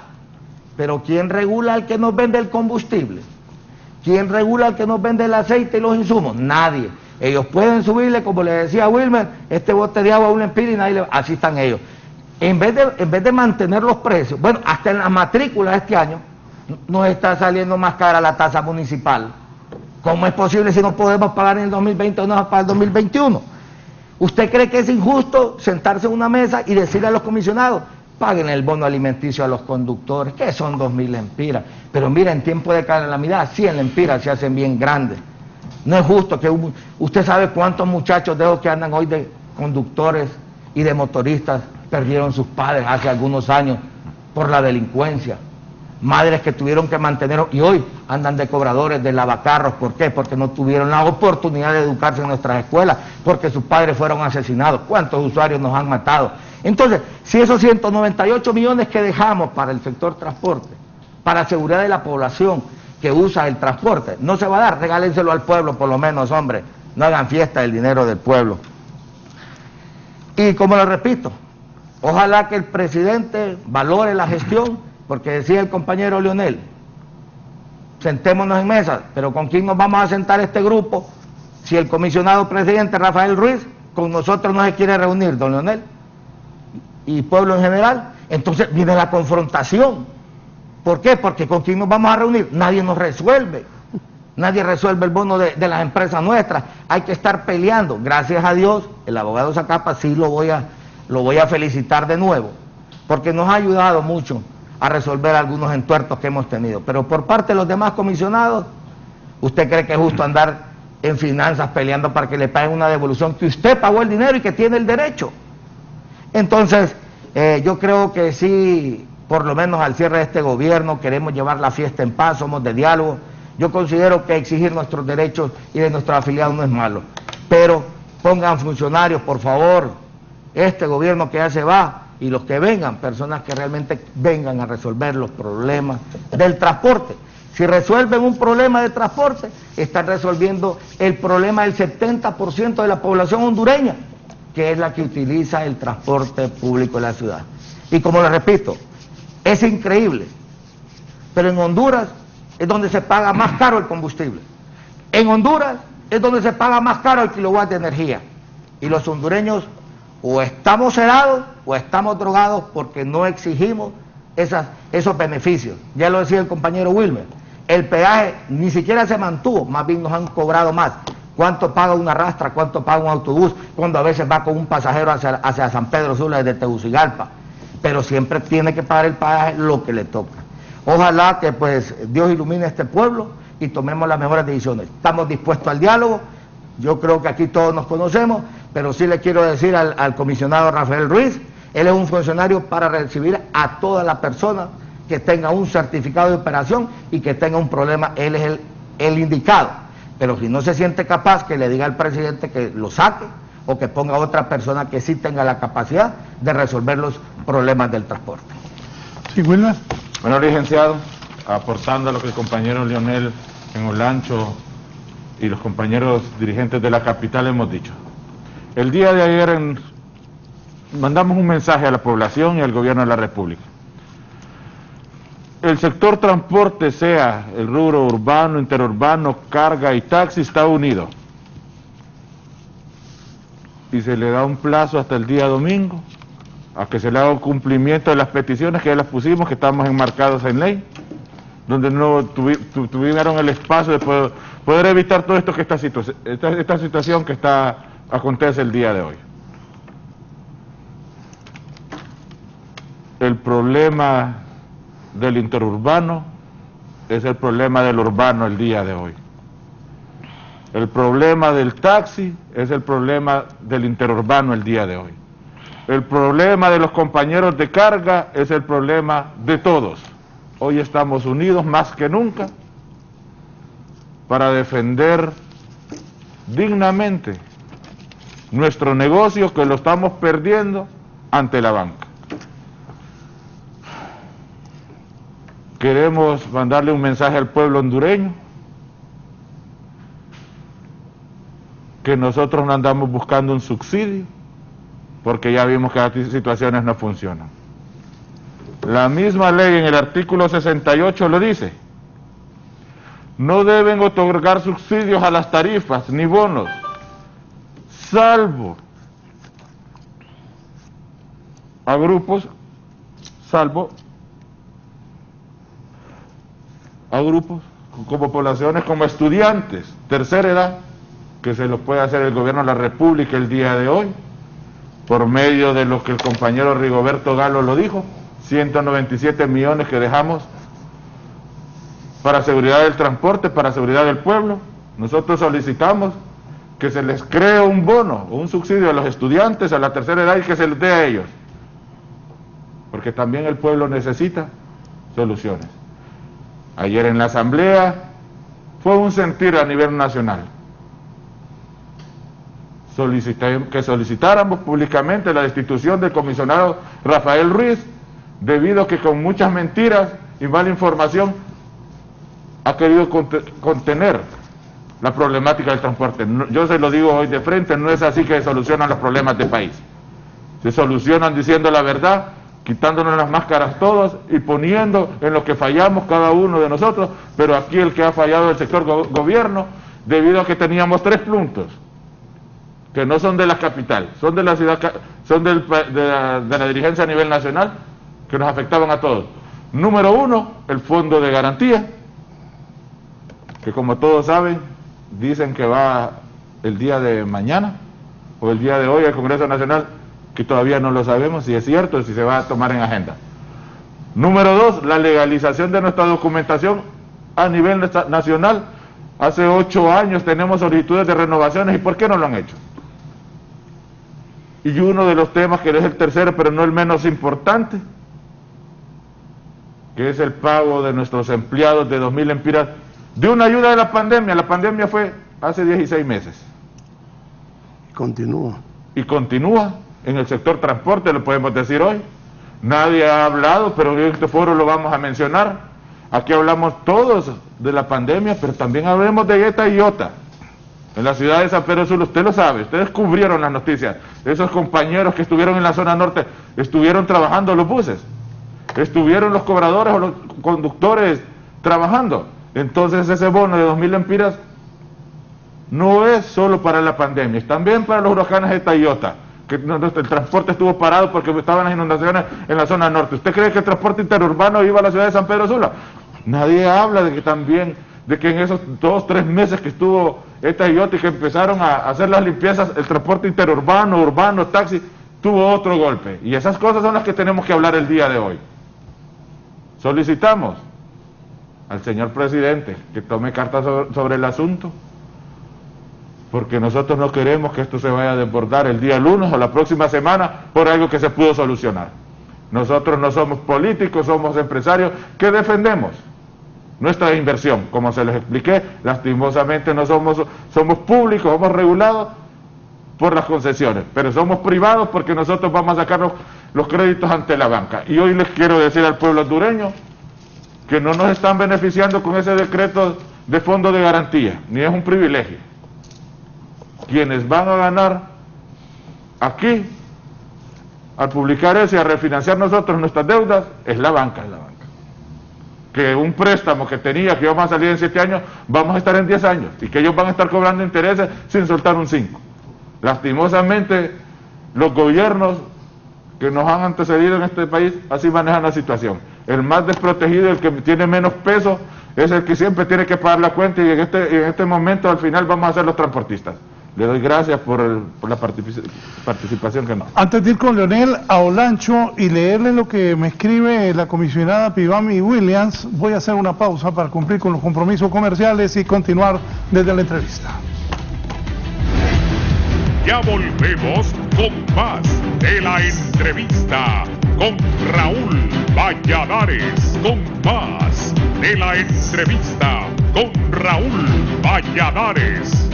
Pero ¿quién regula al que nos vende el combustible? ¿Quién regula al que nos vende el aceite y los insumos? Nadie. Ellos pueden subirle, como le decía Wilmer, este bote de agua a un empira y nadie le... Así están ellos. En vez de mantener los precios, bueno, hasta en las matrículas este año nos está saliendo más cara la tasa municipal. ¿Cómo es posible si no podemos pagar en el 2020 o no para el 2021? ¿Usted cree que es injusto sentarse en una mesa y decirle a los comisionados, paguen el bono alimenticio a los conductores, que son 2.000 lempiras? Pero mira, en tiempo de calamidad, 100 lempiras se hacen bien grandes. No es justo que usted sabe cuántos muchachos de los que andan hoy de conductores y de motoristas perdieron sus padres hace algunos años por la delincuencia. Madres que tuvieron que mantener y hoy andan de cobradores, de lavacarros. ¿Por qué? Porque no tuvieron la oportunidad de educarse en nuestras escuelas, porque sus padres fueron asesinados. ¿Cuántos usuarios nos han matado? Entonces, si esos 198 millones que dejamos para el sector transporte, para seguridad de la población que usa el transporte, no se va a dar, regálenselo al pueblo por lo menos, hombre, no hagan fiesta del dinero del pueblo. Y como lo repito, ojalá que el presidente valore la gestión, porque decía el compañero Leonel, sentémonos en mesa, pero ¿con quién nos vamos a sentar este grupo si el comisionado presidente Rafael Ruiz con nosotros no se quiere reunir, don Leonel, y pueblo en general? Entonces viene la confrontación. ¿Por qué? Porque ¿con quién nos vamos a reunir? Nadie nos resuelve. Nadie resuelve el bono de las empresas nuestras. Hay que estar peleando. Gracias a Dios, el abogado Zacapa sí lo voy a felicitar de nuevo, porque nos ha ayudado mucho a resolver algunos entuertos que hemos tenido. Pero por parte de los demás comisionados, ¿usted cree que es justo andar en finanzas peleando para que le paguen una devolución que usted pagó el dinero y que tiene el derecho? Entonces, yo creo que sí, por lo menos al cierre de este gobierno, queremos llevar la fiesta en paz, somos de diálogo. Yo considero que exigir nuestros derechos y de nuestros afiliados no es malo, pero pongan funcionarios, por favor, este gobierno que ya se va, y los que vengan, personas que realmente vengan a resolver los problemas del transporte. Si resuelven un problema de transporte, están resolviendo el problema del 70% de la población hondureña, que es la que utiliza el transporte público de la ciudad. Y como les repito, es increíble, pero en Honduras es donde se paga más caro el combustible. En Honduras es donde se paga más caro el kilowatt de energía. Y los hondureños o estamos sedados o estamos drogados porque no exigimos esos beneficios. Ya lo decía el compañero Wilmer, el peaje ni siquiera se mantuvo, más bien nos han cobrado más. ¿Cuánto paga una rastra? ¿Cuánto paga un autobús? Cuando a veces va con un pasajero hacia San Pedro Sula desde Tegucigalpa. Pero siempre tiene que pagar el peaje lo que le toca. Ojalá que pues Dios ilumine a este pueblo y tomemos las mejores decisiones. Estamos dispuestos al diálogo. Yo creo que aquí todos nos conocemos, pero sí le quiero decir al comisionado Rafael Ruiz, él es un funcionario para recibir a toda la persona que tenga un certificado de operación y que tenga un problema, él es el indicado. Pero si no se siente capaz, que le diga al presidente que lo saque o que ponga a otra persona que sí tenga la capacidad de resolver los problemas del transporte. Sí, Wilmer. Bueno, licenciado, aportando a lo que el compañero Leonel en Olancho y los compañeros dirigentes de la capital hemos dicho. El día de ayer mandamos un mensaje a la población y al gobierno de la República. El sector transporte, sea el rubro urbano, interurbano, carga y taxi, está unido. Y se le da un plazo hasta el día domingo a que se le haga un cumplimiento de las peticiones que ya las pusimos, que estamos enmarcados en ley, donde no tuvieron el espacio de poder evitar todo esto que esta situación que acontece el día de hoy. El problema del interurbano es el problema del urbano el día de hoy. El problema del taxi es el problema del interurbano el día de hoy. El problema de los compañeros de carga es el problema de todos. Hoy estamos unidos más que nunca para defender dignamente nuestro negocio, que lo estamos perdiendo ante la banca. Queremos mandarle un mensaje al pueblo hondureño, que nosotros no andamos buscando un subsidio, porque ya vimos que las situaciones no funcionan. La misma ley en el artículo 68 lo dice. No deben otorgar subsidios a las tarifas ni bonos, salvo a grupos como poblaciones como estudiantes, tercera edad, que se lo puede hacer el gobierno de la República el día de hoy, por medio de lo que el compañero Rigoberto Galo lo dijo, 197 millones que dejamos para seguridad del transporte, para seguridad del pueblo. Nosotros solicitamos que se les cree un bono o un subsidio a los estudiantes a la tercera edad y que se les dé a ellos, porque también el pueblo necesita soluciones. Ayer en la asamblea fue un sentir a nivel nacional. Que solicitáramos públicamente la destitución del comisionado Rafael Ruiz, debido a que con muchas mentiras y mala información ha querido contener la problemática del transporte. Yo se lo digo hoy de frente, no es así que se solucionan los problemas del país. Se solucionan diciendo la verdad, quitándonos las máscaras todos y poniendo en lo que fallamos cada uno de nosotros, pero aquí el que ha fallado es el sector gobierno, debido a que teníamos 3 puntos, que no son de la capital, son de la ciudad, son de la dirigencia a nivel nacional, que nos afectaban a todos. Número 1, el fondo de garantía, que como todos saben, dicen que va el día de mañana, o el día de hoy al Congreso Nacional, que todavía no lo sabemos si es cierto, si se va a tomar en agenda. Número 2, la legalización de nuestra documentación a nivel nacional. Hace 8 años tenemos solicitudes de renovaciones, ¿y por qué no lo han hecho? Y uno de los temas, que es el tercero, pero no el menos importante, que es el pago de nuestros empleados de 2.000 empiras, de una ayuda de la pandemia. La pandemia fue hace 16 meses. Continúa. Y continúa en el sector transporte, lo podemos decir hoy. Nadie ha hablado, pero en este foro lo vamos a mencionar. Aquí hablamos todos de la pandemia, pero también hablemos de ETA y IOTA. En la ciudad de San Pedro Sula, usted lo sabe, ustedes cubrieron las noticias. Esos compañeros que estuvieron en la zona norte, estuvieron trabajando los buses, estuvieron los cobradores o los conductores trabajando. Entonces ese bono de 2.000 empiras no es solo para la pandemia, es también para los huracanes ETA y IOTA, que el transporte estuvo parado porque estaban las inundaciones en la zona norte. ¿Usted cree que el transporte interurbano iba a la ciudad de San Pedro Sula? Nadie habla de que también, de que en esos 2-3 meses que estuvo ETA y IOTA y que empezaron a hacer las limpiezas, el transporte interurbano, urbano, taxi, tuvo otro golpe. Y esas cosas son las que tenemos que hablar el día de hoy. Solicitamos al señor presidente que tome cartas sobre el asunto, porque nosotros no queremos que esto se vaya a desbordar el día lunes o la próxima semana por algo que se pudo solucionar. Nosotros no somos políticos, somos empresarios que defendemos nuestra inversión. Como se les expliqué, lastimosamente no somos públicos, somos regulados por las concesiones, pero somos privados porque nosotros vamos a sacar los créditos ante la banca. Y hoy les quiero decir al pueblo hondureño que no nos están beneficiando con ese decreto de fondo de garantía, ni es un privilegio. Quienes van a ganar aquí, al publicar eso y a refinanciar nosotros nuestras deudas, es la banca. Que un préstamo que tenía, que íbamos a salir en 7 años, vamos a estar en 10 años, y que ellos van a estar cobrando intereses sin soltar un 5. Lastimosamente, los gobiernos que nos han antecedido en este país, así manejan la situación. El más desprotegido, el que tiene menos peso, es el que siempre tiene que pagar la cuenta, y en este momento, al final, vamos a ser los transportistas. Le doy gracias por la participación que nos. Antes de ir con Leonel a Olancho y leerle lo que me escribe la comisionada Pivami Williams, voy a hacer una pausa para cumplir con los compromisos comerciales y continuar desde la entrevista. Ya volvemos con más de la entrevista con Raúl Valladares, con más de la entrevista con Raúl Valladares.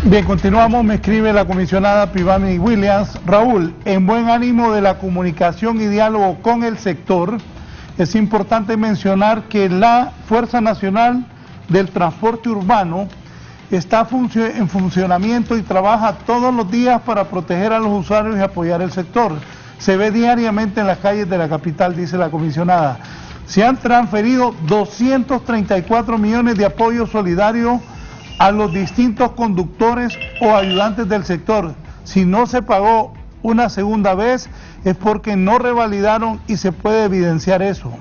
Bien, continuamos. Me escribe la comisionada Pivami Williams. Raúl, en buen ánimo de la comunicación y diálogo con el sector, es importante mencionar que la Fuerza Nacional del Transporte Urbano está en funcionamiento y trabaja todos los días para proteger a los usuarios y apoyar el sector. Se ve diariamente en las calles de la capital, dice la comisionada. Se han transferido 234 millones de apoyo solidario a los distintos conductores o ayudantes del sector. Si no se pagó una segunda vez es porque no revalidaron y se puede evidenciar eso.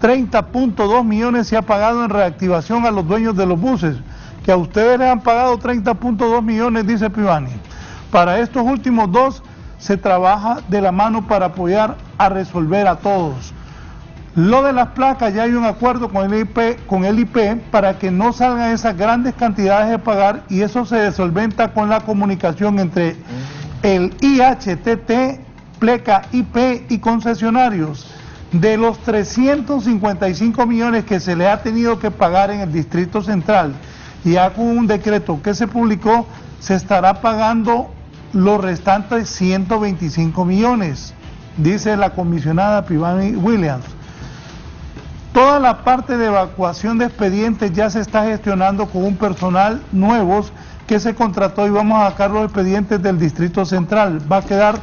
30.2 millones se ha pagado en reactivación a los dueños de los buses, que a ustedes les han pagado 30.2 millones, dice Pivani. Para estos últimos dos se trabaja de la mano para apoyar a resolver a todos. Lo de las placas, ya hay un acuerdo con el IP para que no salgan esas grandes cantidades de pagar, y eso se solventa con la comunicación entre el IHTT, Pleca, IP y concesionarios. De los 355 millones que se le ha tenido que pagar en el Distrito Central, y ya con un decreto que se publicó, se estará pagando los restantes 125 millones, dice la comisionada Pivani Williams. Toda la parte de evacuación de expedientes ya se está gestionando con un personal nuevos que se contrató, y vamos a sacar los expedientes del Distrito Central. Va a quedar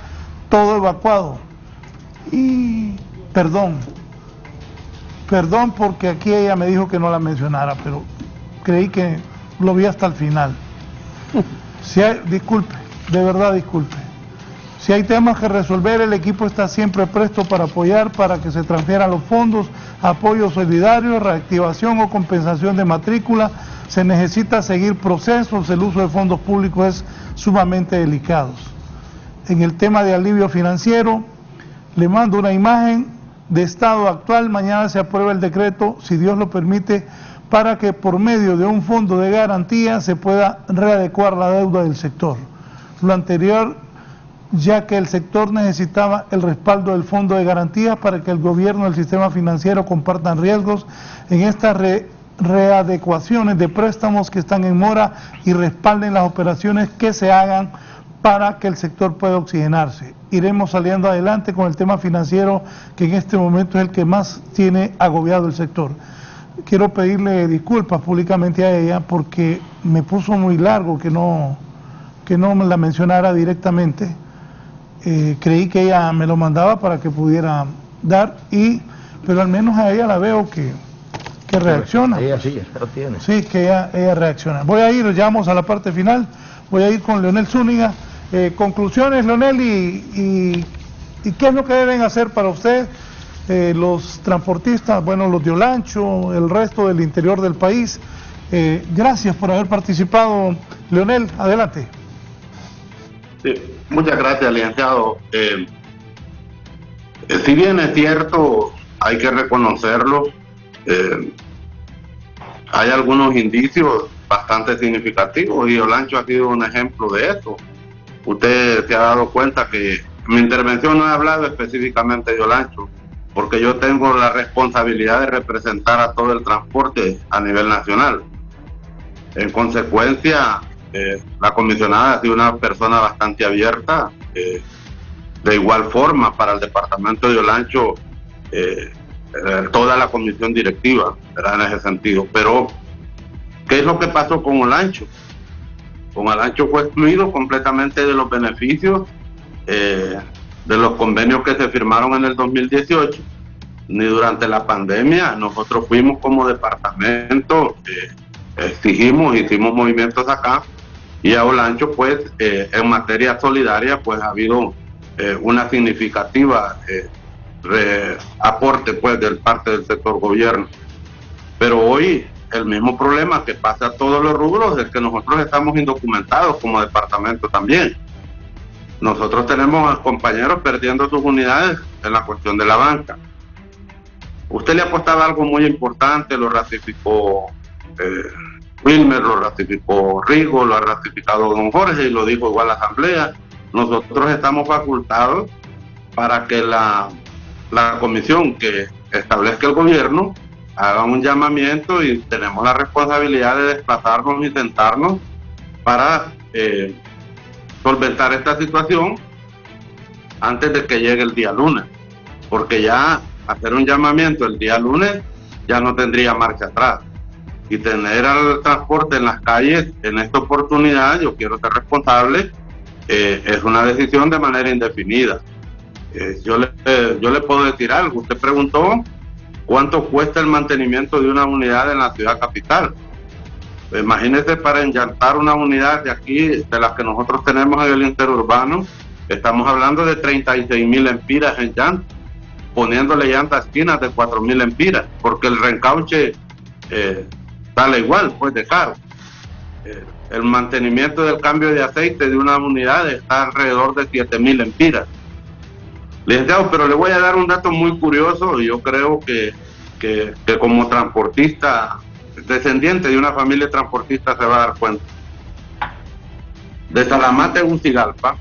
todo evacuado. Y perdón porque aquí ella me dijo que no la mencionara, pero creí que lo vi hasta el final. Disculpe, de verdad disculpe. Si hay temas que resolver, el equipo está siempre presto para apoyar, para que se transfieran los fondos, apoyo solidario, reactivación o compensación de matrícula. Se necesita seguir procesos, el uso de fondos públicos es sumamente delicado. En el tema de alivio financiero, le mando una imagen de estado actual. Mañana se aprueba el decreto, si Dios lo permite, para que por medio de un fondo de garantía se pueda readecuar la deuda del sector. Lo anterior, ya que el sector necesitaba el respaldo del fondo de garantías para que el gobierno y el sistema financiero compartan riesgos en estas readecuaciones de préstamos que están en mora y respalden las operaciones que se hagan para que el sector pueda oxigenarse. Iremos saliendo adelante con el tema financiero, que en este momento es el que más tiene agobiado el sector. Quiero pedirle disculpas públicamente a ella porque me puso muy largo que no me la mencionara directamente. Creí que ella me lo mandaba para que pudiera dar, pero al menos a ella la veo que reacciona. Ella sí, lo tiene. Sí, que ella reacciona. Ya vamos a la parte final, voy a ir con Leonel Zúñiga. Conclusiones, Leonel, y qué es lo que deben hacer para usted los transportistas, bueno, los de Olancho, el resto del interior del país. Gracias por haber participado, Leonel, adelante. Sí, muchas gracias, licenciado. Si bien es cierto, hay que reconocerlo, hay algunos indicios bastante significativos y Olancho ha sido un ejemplo de eso. Usted se ha dado cuenta que mi intervención no he hablado específicamente de Olancho, porque yo tengo la responsabilidad de representar a todo el transporte a nivel nacional. En consecuencia, la comisionada ha sido una persona bastante abierta. De igual forma, para el departamento de Olancho, toda la comisión directiva, ¿verdad? En ese sentido. Pero, ¿qué es lo que pasó con Olancho? Con Olancho fue excluido completamente de los beneficios de los convenios que se firmaron en el 2018, ni durante la pandemia. Nosotros fuimos como departamento, hicimos movimientos acá, y a Olancho, pues, en materia solidaria, pues ha habido una significativa aporte, pues, de parte del sector gobierno. Pero hoy el mismo problema que pasa a todos los rubros es que nosotros estamos indocumentados como departamento también. Nosotros tenemos a compañeros perdiendo sus unidades en la cuestión de la banca. Usted le apostaba algo muy importante, lo ratificó Wilmer, lo ratificó Rigo, lo ha ratificado don Jorge y lo dijo igual la asamblea. Nosotros estamos facultados para que la comisión que establezca el gobierno haga un llamamiento, y tenemos la responsabilidad de desplazarnos y sentarnos para solventar esta situación antes de que llegue el día lunes, porque ya hacer un llamamiento el día lunes ya no tendría marcha atrás. y tener al transporte en las calles en esta oportunidad, yo quiero ser responsable, es una decisión de manera indefinida. Yo le puedo decir algo. Usted preguntó cuánto cuesta el mantenimiento de una unidad en la ciudad capital. Imagínese, para enllantar una unidad de aquí, de las que nosotros tenemos en el interurbano, estamos hablando de 36.000 lempiras en llanta, poniéndole llantas esquinas de 4.000 lempiras, porque el reencauche sale igual, pues de caro. El mantenimiento del cambio de aceite de una unidad está alrededor de 7.000 lempiras. Licenciado, pero le voy a dar un dato muy curioso, y yo creo que como transportista, descendiente de una familia transportista, se va a dar cuenta. De Salamate a Tegucigalpa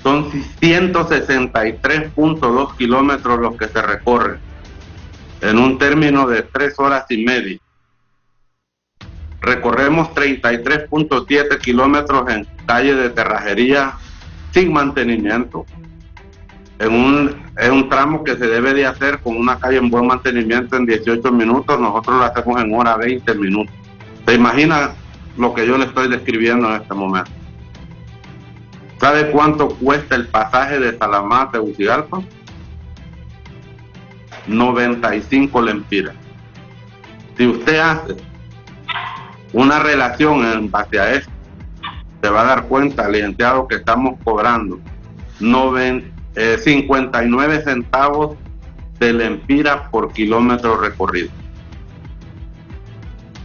son 163.2 kilómetros los que se recorren en un término de 3 horas y media. Recorremos 33.7 kilómetros en calle de terrajería sin mantenimiento. Es un tramo que se debe de hacer con una calle en buen mantenimiento en 18 minutos, nosotros lo hacemos en hora 20 minutos. ¿Se imagina lo que yo le estoy describiendo en este momento? ¿Sabe cuánto cuesta el pasaje de Salamate a Tegucigalpa? 95 lempiras. Si usted hace una relación en base a esto, se va a dar cuenta, licenciado, que estamos cobrando 59 centavos de lempira por kilómetro recorrido.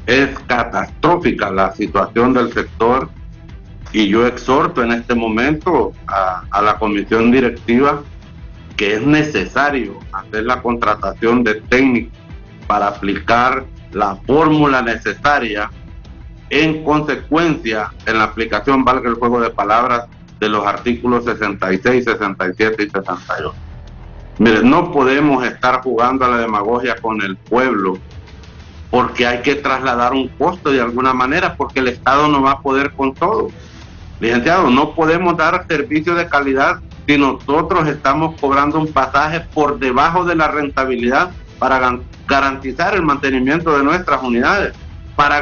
Es catastrófica la situación del sector, y yo exhorto en este momento a la comisión directiva que es necesario hacer la contratación de técnicos para aplicar la fórmula necesaria en consecuencia en la aplicación, valga el juego de palabras, de los artículos 66, 67 y 68. Mire, no podemos estar jugando a la demagogia con el pueblo, porque hay que trasladar un costo de alguna manera, porque el Estado no va a poder con todo. Licenciado, no podemos dar servicio de calidad si nosotros estamos cobrando un pasaje por debajo de la rentabilidad para garantizar el mantenimiento de nuestras unidades, para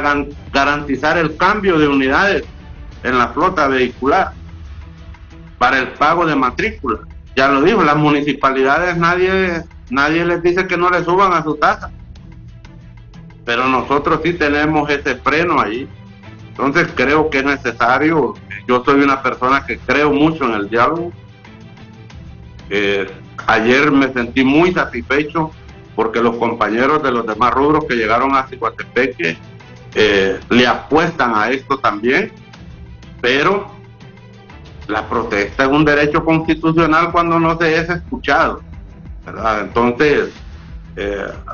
garantizar el cambio de unidades en la flota vehicular, para el pago de matrícula. Ya lo dijo, las municipalidades nadie les dice que no le suban a su tasa, pero nosotros sí tenemos ese freno ahí. Entonces creo que es necesario. Yo soy una persona que creo mucho en el diálogo. Ayer me sentí muy satisfecho porque los compañeros de los demás rubros que llegaron a Ciguatepeque le apuestan a esto también, pero la protesta es un derecho constitucional cuando no se es escuchado, ¿verdad? Entonces,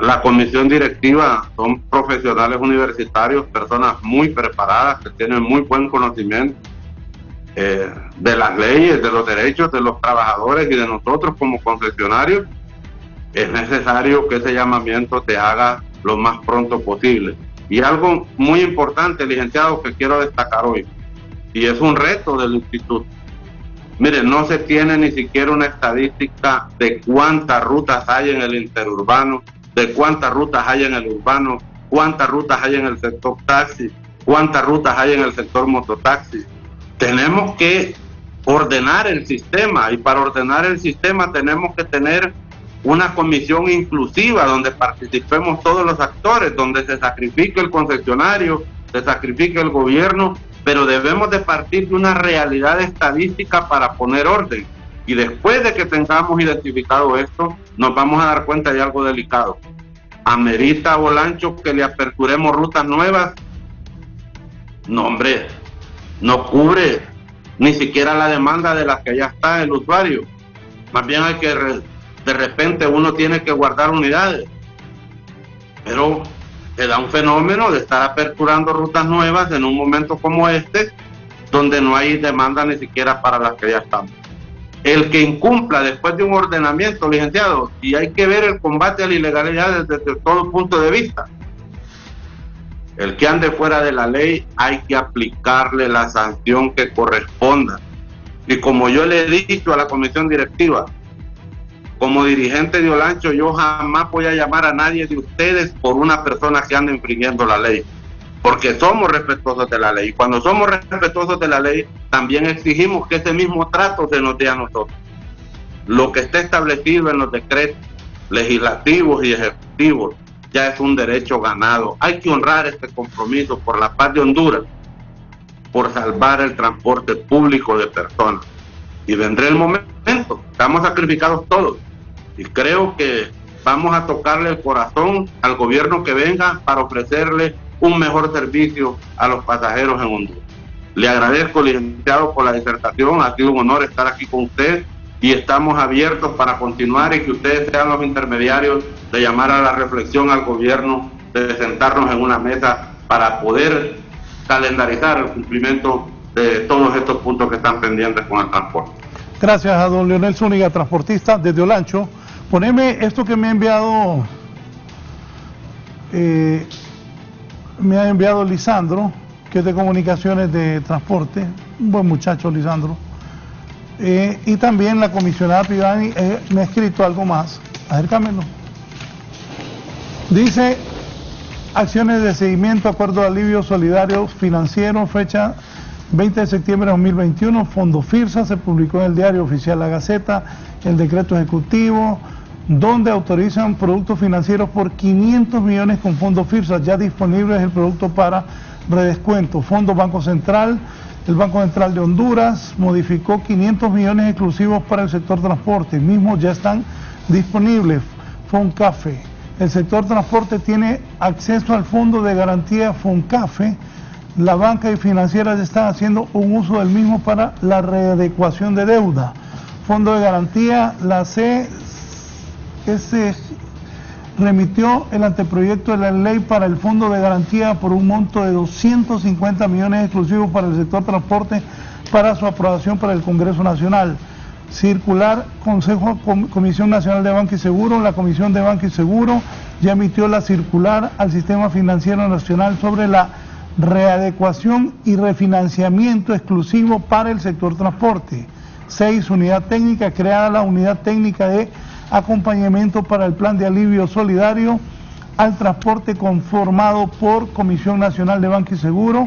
la comisión directiva son profesionales universitarios, personas muy preparadas, que tienen muy buen conocimiento de las leyes, de los derechos de los trabajadores y de nosotros como concesionarios. Es necesario que ese llamamiento se haga lo más pronto posible. Y algo muy importante, licenciado, que quiero destacar hoy, y es un reto del instituto. Miren, no se tiene ni siquiera una estadística de cuántas rutas hay en el interurbano, de cuántas rutas hay en el urbano, cuántas rutas hay en el sector taxi, cuántas rutas hay en el sector mototaxi. Tenemos que ordenar el sistema, y para ordenar el sistema tenemos que tener una comisión inclusiva donde participemos todos los actores, donde se sacrifique el concesionario, se sacrifique el gobierno, pero debemos de partir de una realidad estadística para poner orden. Y después de que tengamos identificado esto, nos vamos a dar cuenta de algo delicado. ¿Amerita, Bolancho, que le aperturemos rutas nuevas? No, hombre, no cubre ni siquiera la demanda de las que ya está el usuario. Más bien hay que, de repente uno tiene que guardar unidades. Pero se da un fenómeno de estar aperturando rutas nuevas en un momento como este, donde no hay demanda ni siquiera para las que ya están. El que incumpla después de un ordenamiento, licenciado, y hay que ver el combate a la ilegalidad desde todo punto de vista. El que ande fuera de la ley, hay que aplicarle la sanción que corresponda. Y como yo le he dicho a la comisión directiva, Como dirigente de Olancho, yo jamás voy a llamar a nadie de ustedes por una persona que anda infringiendo la ley, porque somos respetuosos de la ley. Cuando somos respetuosos de la ley, también exigimos que ese mismo trato se nos dé a nosotros. Lo que está establecido en los decretos legislativos y ejecutivos ya es un derecho ganado. Hay que honrar este compromiso por la paz de Honduras, por salvar el transporte público de personas. Y vendrá el momento, estamos sacrificados todos, y creo que vamos a tocarle el corazón al gobierno que venga para ofrecerle un mejor servicio a los pasajeros en Honduras. Le agradezco, licenciado, por la disertación, ha sido un honor estar aquí con usted, y estamos abiertos para continuar y que ustedes sean los intermediarios de llamar a la reflexión al gobierno, de sentarnos en una mesa para poder calendarizar el cumplimiento de todos estos puntos que están pendientes con el transporte. Gracias a don Leonel Zúñiga, transportista desde Olancho. Poneme esto que me ha enviado Lisandro, que es de comunicaciones de transporte, un buen muchacho Lisandro. Y también la comisionada Pivani me ha escrito algo más. Acércamelo. Dice: acciones de seguimiento, acuerdo de alivio solidario financiero, fecha 20 de septiembre de 2021, Fondo FIRSA, se publicó en el Diario Oficial La Gaceta, el decreto ejecutivo, donde autorizan productos financieros por 500 millones con Fondo FIRSA, ya disponible es el producto para redescuento. Fondo Banco Central, el Banco Central de Honduras modificó 500 millones exclusivos para el sector transporte, mismos ya están disponibles. FONCAFE, el sector transporte tiene acceso al fondo de garantía FONCAFE. La banca y financieras están haciendo un uso del mismo para la readecuación de deuda. Fondo de garantía, la CES remitió el anteproyecto de la ley para el fondo de garantía por un monto de 250 millones exclusivos para el sector transporte para su aprobación para el Congreso Nacional. Circular Comisión Nacional de Banco y Seguro, la Comisión de Banco y Seguro ya emitió la circular al Sistema Financiero Nacional sobre la readecuación y refinanciamiento exclusivo para el sector transporte. 6. Unidad técnica, creada la unidad técnica de acompañamiento para el plan de alivio solidario al transporte conformado por Comisión Nacional de Banco y Seguro,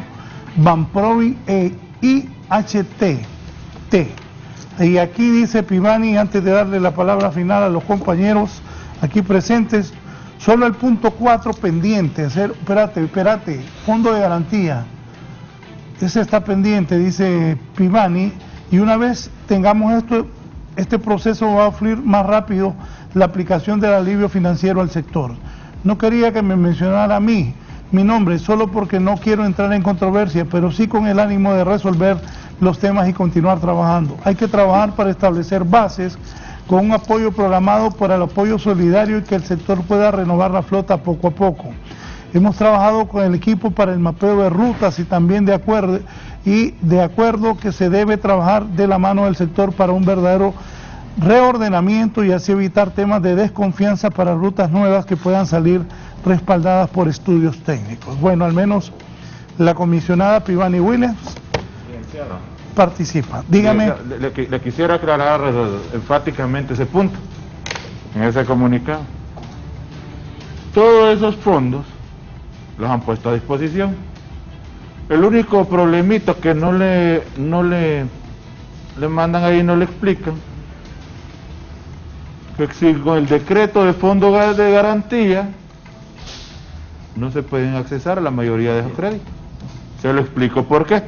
Banprovi e IHT. Y aquí dice Pivani, antes de darle la palabra final a los compañeros aquí presentes, solo el punto 4 pendiente, espérate, fondo de garantía, ese está pendiente, dice Pivani, y una vez tengamos esto, este proceso va a fluir más rápido la aplicación del alivio financiero al sector. No quería que me mencionara a mí, mi nombre, solo porque no quiero entrar en controversia, pero sí con el ánimo de resolver los temas y continuar trabajando. Hay que trabajar para establecer bases con un apoyo programado para el apoyo solidario y que el sector pueda renovar la flota poco a poco. Hemos trabajado con el equipo para el mapeo de rutas y también de acuerdo que se debe trabajar de la mano del sector para un verdadero reordenamiento y así evitar temas de desconfianza para rutas nuevas que puedan salir respaldadas por estudios técnicos. Bueno, al menos la comisionada Pivani Williams participa. Dígame. Le quisiera aclarar enfáticamente ese punto en ese comunicado. Todos esos fondos los han puesto a disposición. El único problemita que no le mandan ahí, no le explican, que si con el decreto de fondo de garantía no se pueden accesar a la mayoría de esos créditos. Se lo explico por qué.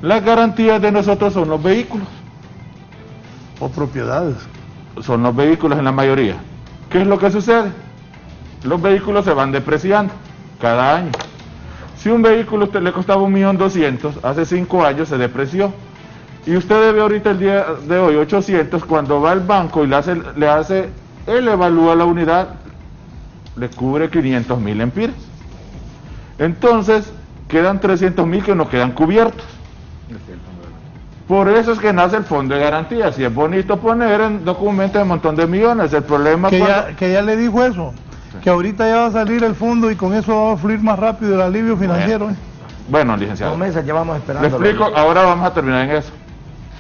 Las garantías de nosotros son los vehículos o propiedades. Son los vehículos en la mayoría. ¿Qué es lo que sucede? Los vehículos se van depreciando cada año. Si un vehículo a usted le costaba 1.200.000, hace 5 años se depreció. Y usted debe ahorita el día de hoy 800, cuando va al banco y él evalúa la unidad, le cubre 500.000 lempiras. Entonces, quedan 300.000 que no quedan cubiertos. Por eso es que nace el fondo de garantía. Si es bonito poner en documentos un montón de millones, el problema que ya le dijo eso, que ahorita ya va a salir el fondo y con eso va a fluir más rápido el alivio financiero. Bueno, licenciado. 2 meses llevamos esperando. Le explico, ahora vamos a terminar en eso.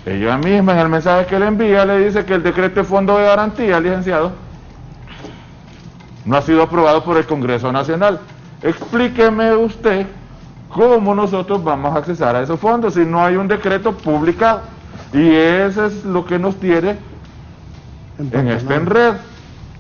Ella misma en el mensaje que le envía le dice que el decreto de fondo de garantía, licenciado, no ha sido aprobado por el Congreso Nacional. Explíqueme usted cómo nosotros vamos a accesar a esos fondos si no hay un decreto publicado. Y eso es lo que nos tiene en este enredo.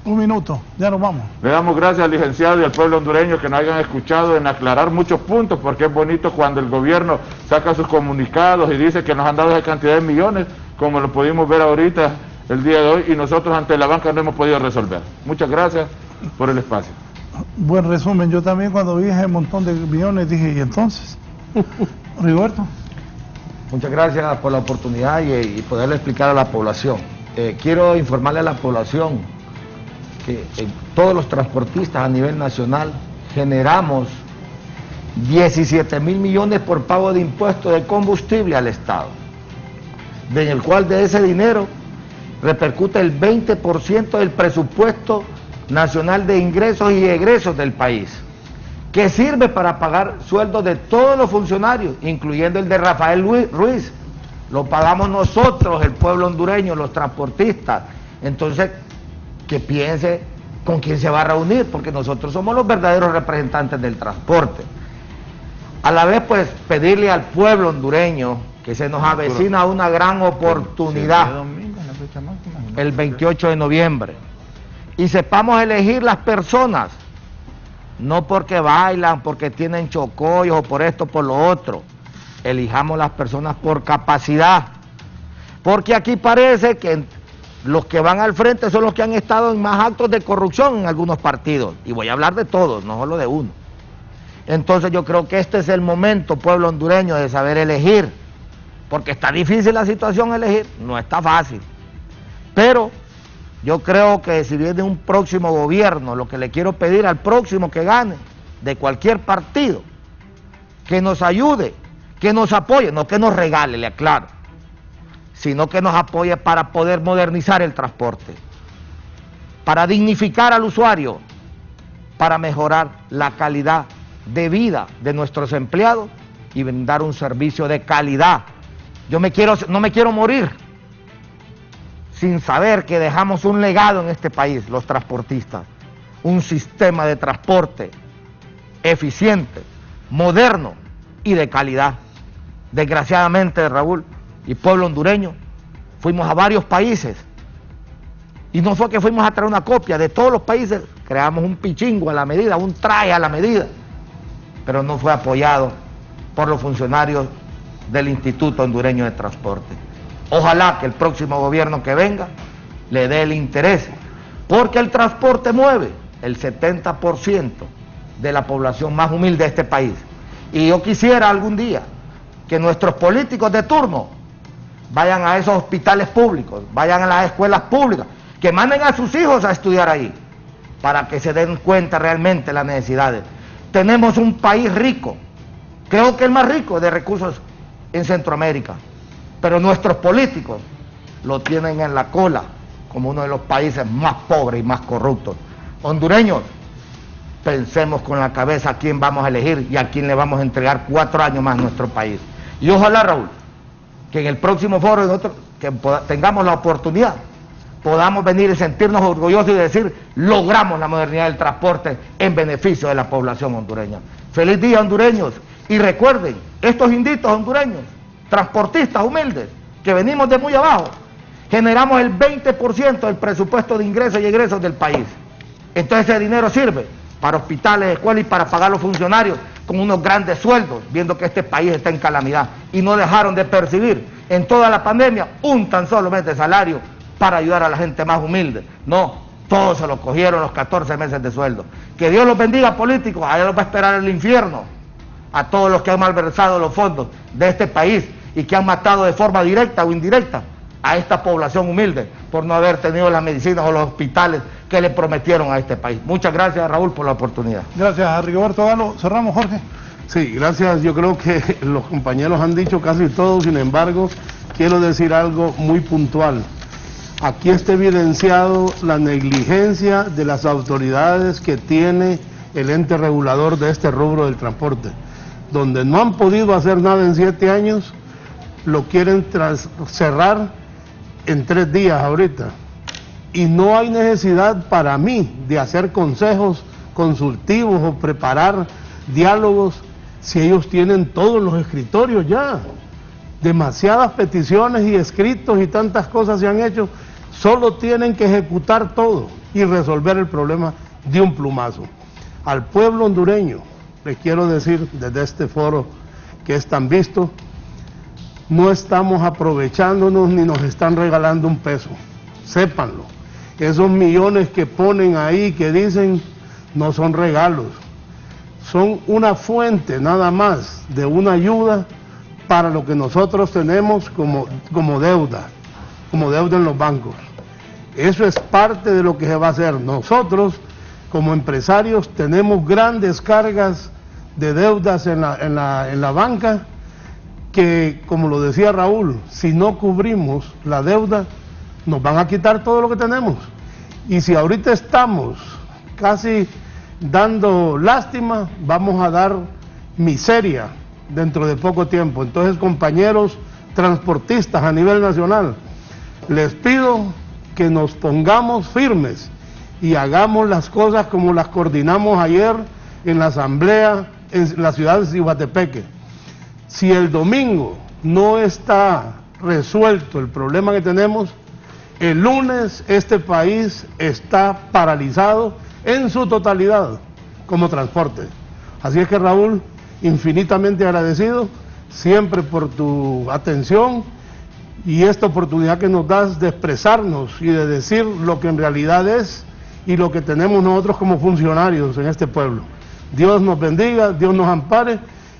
Un minuto, ya nos vamos. Le damos gracias al licenciado y al pueblo hondureño que nos hayan escuchado en aclarar muchos puntos, porque es bonito cuando el gobierno saca sus comunicados y dice que nos han dado esa cantidad de millones, como lo pudimos ver ahorita el día de hoy, y nosotros ante la banca no hemos podido resolver. Muchas gracias por el espacio. Buen resumen. Yo también cuando vi ese montón de millones dije, ¿y entonces? Rigoberto. Muchas gracias por la oportunidad y poderle explicar a la población. Quiero informarle a la población que todos los transportistas a nivel nacional generamos 17.000 millones por pago de impuestos de combustible al Estado, en el cual de ese dinero repercute el 20% del presupuesto nacional de ingresos y egresos del país, que sirve para pagar sueldos de todos los funcionarios, incluyendo el de Rafael Ruiz. Lo pagamos nosotros, el pueblo hondureño, los transportistas. Entonces, que piense con quién se va a reunir, porque nosotros somos los verdaderos representantes del transporte. A la vez, pues, pedirle al pueblo hondureño que se nos avecina una gran oportunidad el 28 de noviembre. Y sepamos elegir las personas, no porque bailan, porque tienen chocollos o por esto, por lo otro. Elijamos las personas por capacidad, porque aquí parece que los que van al frente son los que han estado en más actos de corrupción en algunos partidos, y voy a hablar de todos, no solo de uno. Entonces yo creo que este es el momento, pueblo hondureño, de saber elegir, porque está difícil la situación elegir, no está fácil, pero yo creo que si viene un próximo gobierno, lo que le quiero pedir al próximo que gane, de cualquier partido, que nos ayude, que nos apoye, no que nos regale, le aclaro, sino que nos apoye para poder modernizar el transporte, para dignificar al usuario, para mejorar la calidad de vida de nuestros empleados y brindar un servicio de calidad. No me quiero morir sin saber que dejamos un legado en este país, los transportistas, un sistema de transporte eficiente, moderno y de calidad. Desgraciadamente, Raúl y pueblo hondureño, fuimos a varios países y no fue que fuimos a traer una copia de todos los países, creamos un pichingo a la medida, un traje a la medida, pero no fue apoyado por los funcionarios del Instituto Hondureño de Transporte. Ojalá que el próximo gobierno que venga le dé el interés, porque el transporte mueve el 70% de la población más humilde de este país. Y yo quisiera algún día que nuestros políticos de turno vayan a esos hospitales públicos, vayan a las escuelas públicas, que manden a sus hijos a estudiar ahí, para que se den cuenta realmente de las necesidades. Tenemos un país rico, creo que el más rico de recursos en Centroamérica, pero nuestros políticos lo tienen en la cola como uno de los países más pobres y más corruptos. Hondureños, pensemos con la cabeza a quién vamos a elegir y a quién le vamos a entregar 4 años más a nuestro país. Y ojalá, Raúl, que en el próximo foro nosotros que tengamos la oportunidad, podamos venir y sentirnos orgullosos y decir, logramos la modernidad del transporte en beneficio de la población hondureña. Feliz día, hondureños, y recuerden, estos inditos hondureños, transportistas humildes, que venimos de muy abajo, generamos el 20% del presupuesto de ingresos y egresos del país. Entonces ese dinero sirve para hospitales, escuelas y para pagar a los funcionarios con unos grandes sueldos, viendo que este país está en calamidad, y no dejaron de percibir en toda la pandemia un tan solo mes de salario para ayudar a la gente más humilde. No, todos se lo cogieron los 14 meses de sueldo. Que Dios los bendiga, políticos, allá los va a esperar el infierno a todos los que han malversado los fondos de este país y que han matado de forma directa o indirecta a esta población humilde por no haber tenido las medicinas o los hospitales que le prometieron a este país. Muchas gracias, Raúl, por la oportunidad. Gracias a Rigoberto Galo. Cerramos, Jorge. Sí, gracias. Yo creo que los compañeros han dicho casi todo, sin embargo, quiero decir algo muy puntual. Aquí está evidenciado la negligencia de las autoridades que tiene el ente regulador de este rubro del transporte, donde no han podido hacer nada en 7 años, lo quieren cerrar en 3 días ahorita. Y no hay necesidad para mí de hacer consejos consultivos o preparar diálogos si ellos tienen todos los escritorios ya. Demasiadas peticiones y escritos y tantas cosas se han hecho, solo tienen que ejecutar todo y resolver el problema de un plumazo. Al pueblo hondureño les quiero decir desde este foro que es tan visto, no estamos aprovechándonos ni nos están regalando un peso, sépanlo. Esos millones que ponen ahí, que dicen, no son regalos, son una fuente nada más de una ayuda para lo que nosotros tenemos como deuda en los bancos. Eso es parte de lo que se va a hacer. Nosotros, como empresarios, tenemos grandes cargas de deudas en la banca, que, como lo decía Raúl, si no cubrimos la deuda, nos van a quitar todo lo que tenemos. Y si ahorita estamos casi dando lástima, vamos a dar miseria dentro de poco tiempo. Entonces, compañeros transportistas a nivel nacional, les pido que nos pongamos firmes y hagamos las cosas como las coordinamos ayer en la asamblea en la ciudad de Cihuatepeque. Si el domingo no está resuelto el problema que tenemos, el lunes este país está paralizado en su totalidad como transporte. Así es que, Raúl, infinitamente agradecido siempre por tu atención y esta oportunidad que nos das de expresarnos y de decir lo que en realidad es y lo que tenemos nosotros como funcionarios en este pueblo. Dios nos bendiga, Dios nos ampare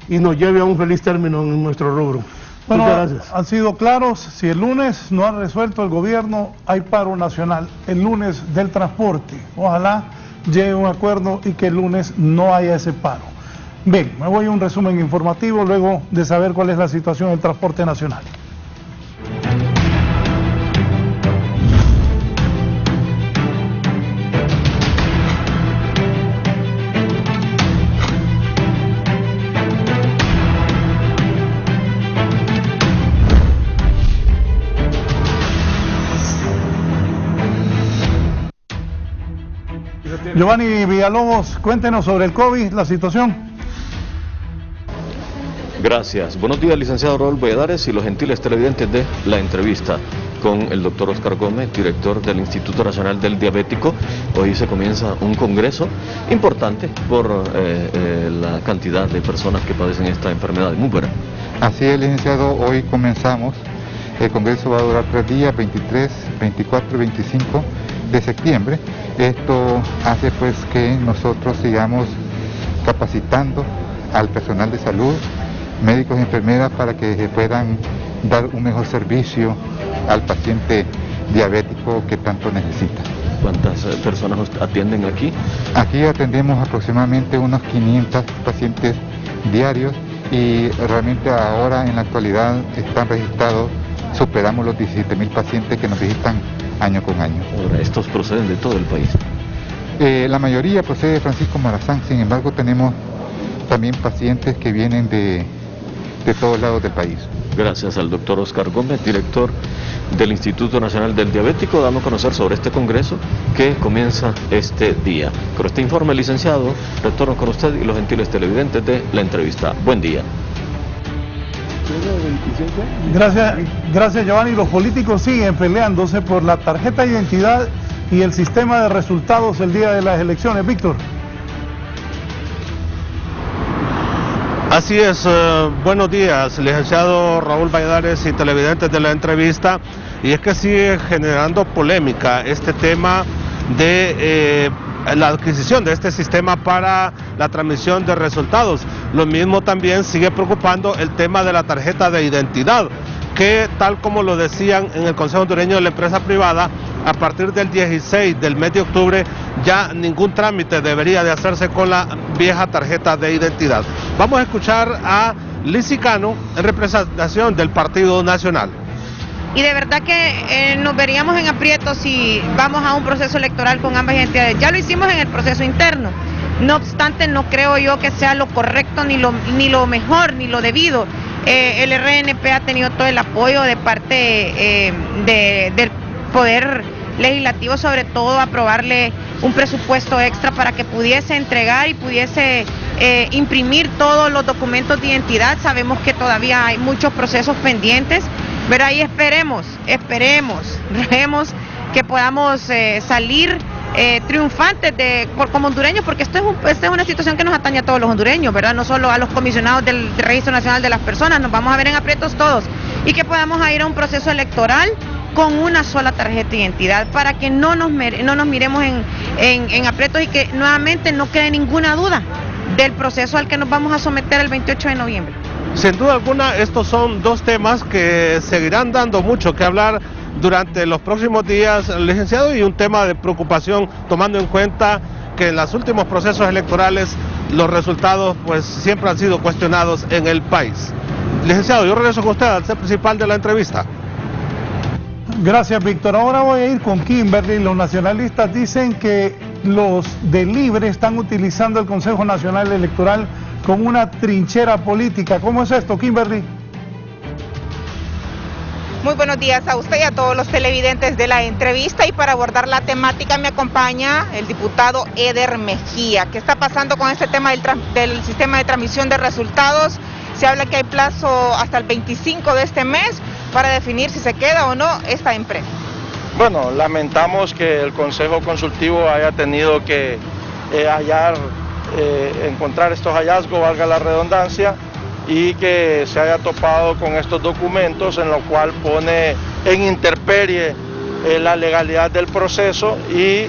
y nos lleve a un feliz término en nuestro rubro. Bueno, muchas gracias. Han sido claros, si el lunes no ha resuelto el gobierno, hay paro nacional, el lunes del transporte. Ojalá llegue a un acuerdo y que el lunes no haya ese paro. Bien, me voy a un resumen informativo luego de saber cuál es la situación del transporte nacional. Giovanni Villalobos, cuéntenos sobre el COVID, la situación. Gracias. Buenos días, licenciado Raúl Valladares y los gentiles televidentes de la entrevista con el doctor Oscar Gómez, director del Instituto Nacional del Diabético. Hoy se comienza un congreso importante por la cantidad de personas que padecen esta enfermedad. Muy buena. Así es, licenciado, hoy comenzamos. El congreso va a durar 3 días, 23, 24 y 25 de septiembre. Esto hace pues que nosotros sigamos capacitando al personal de salud, médicos y enfermeras, para que se puedan dar un mejor servicio al paciente diabético que tanto necesita. ¿Cuántas personas atienden aquí? Aquí atendemos aproximadamente unos 500 pacientes diarios y realmente ahora en la actualidad están registrados, superamos los 17.000 pacientes que nos visitan año con año. Ahora, ¿estos proceden de todo el país? La mayoría procede de Francisco Morazán, sin embargo tenemos también pacientes que vienen de todos lados del país. Gracias al doctor Oscar Gómez, director del Instituto Nacional del Diabético, dando a conocer sobre este congreso que comienza este día. Con este informe, licenciado, retorno con usted y los gentiles televidentes de la entrevista. Buen día. Gracias Giovanni. Los políticos siguen peleándose por la tarjeta de identidad y el sistema de resultados el día de las elecciones. Víctor. Así es, buenos días, licenciado Raúl Valladares y televidentes de la entrevista. Y es que sigue generando polémica este tema de la adquisición de este sistema para la transmisión de resultados. Lo mismo también sigue preocupando el tema de la tarjeta de identidad, que tal como lo decían en el Consejo Hondureño de la Empresa Privada, a partir del 16 del mes de octubre ya ningún trámite debería de hacerse con la vieja tarjeta de identidad. Vamos a escuchar a Lizzy Cano en representación del Partido Nacional. Y de verdad que nos veríamos en aprietos si vamos a un proceso electoral con ambas identidades. Ya lo hicimos en el proceso interno. No obstante, no creo yo que sea lo correcto, ni lo mejor, ni lo debido El RNP ha tenido todo el apoyo de parte del Poder Legislativo, sobre todo aprobarle un presupuesto extra para que pudiese entregar y pudiese imprimir todos los documentos de identidad. Sabemos que todavía hay muchos procesos pendientes, pero ahí esperemos que podamos salir triunfantes como hondureños, porque esta es una situación que nos atañe a todos los hondureños, ¿verdad? No solo a los comisionados del Registro Nacional de las Personas, nos vamos a ver en aprietos todos, y que podamos ir a un proceso electoral con una sola tarjeta de identidad, para que no nos miremos en aprietos y que nuevamente no quede ninguna duda del proceso al que nos vamos a someter el 28 de noviembre. Sin duda alguna, estos son dos temas que seguirán dando mucho que hablar durante los próximos días, licenciado, y un tema de preocupación, tomando en cuenta que en los últimos procesos electorales los resultados pues siempre han sido cuestionados en el país. Licenciado, yo regreso con usted al set principal de la entrevista. Gracias, Víctor. Ahora voy a ir con Kimberly. Los nacionalistas dicen que los de Libre están utilizando el Consejo Nacional Electoral como una trinchera política. ¿Cómo es esto, Kimberly? Muy buenos días a usted y a todos los televidentes de la entrevista, y para abordar la temática me acompaña el diputado Eder Mejía. ¿Qué está pasando con este tema del sistema de transmisión de resultados? Se habla que hay plazo hasta el 25 de este mes para definir si se queda o no esta empresa. Bueno, lamentamos que el Consejo Consultivo haya tenido que encontrar estos hallazgos, valga la redundancia, y que se haya topado con estos documentos en lo cual pone en intemperie la legalidad del proceso, y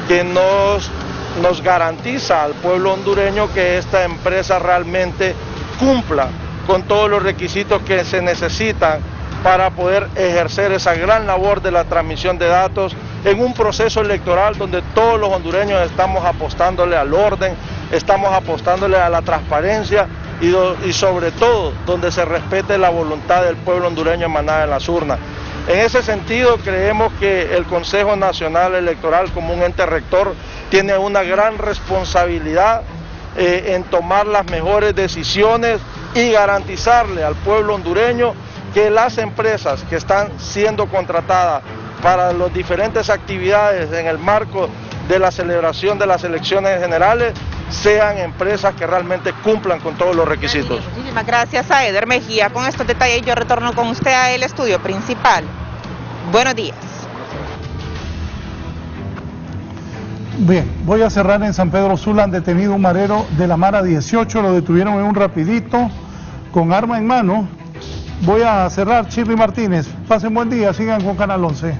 que nos garantiza al pueblo hondureño que esta empresa realmente cumpla con todos los requisitos que se necesitan para poder ejercer esa gran labor de la transmisión de datos en un proceso electoral donde todos los hondureños estamos apostándole al orden, estamos apostándole a la transparencia y sobre todo donde se respete la voluntad del pueblo hondureño emanada en las urnas. En ese sentido, creemos que el Consejo Nacional Electoral, como un ente rector, tiene una gran responsabilidad en tomar las mejores decisiones y garantizarle al pueblo hondureño que las empresas que están siendo contratadas para las diferentes actividades en el marco de la celebración de las elecciones generales sean empresas que realmente cumplan con todos los requisitos. Muchísimas gracias a Eder Mejía. Con estos detalles yo retorno con usted al estudio principal. Buenos días. Bien, voy a cerrar en San Pedro Sula. Han detenido un marero de la Mara 18, lo detuvieron en un rapidito con arma en mano. Voy a cerrar, Shirley Martínez. Pasen buen día, sigan con Canal 11.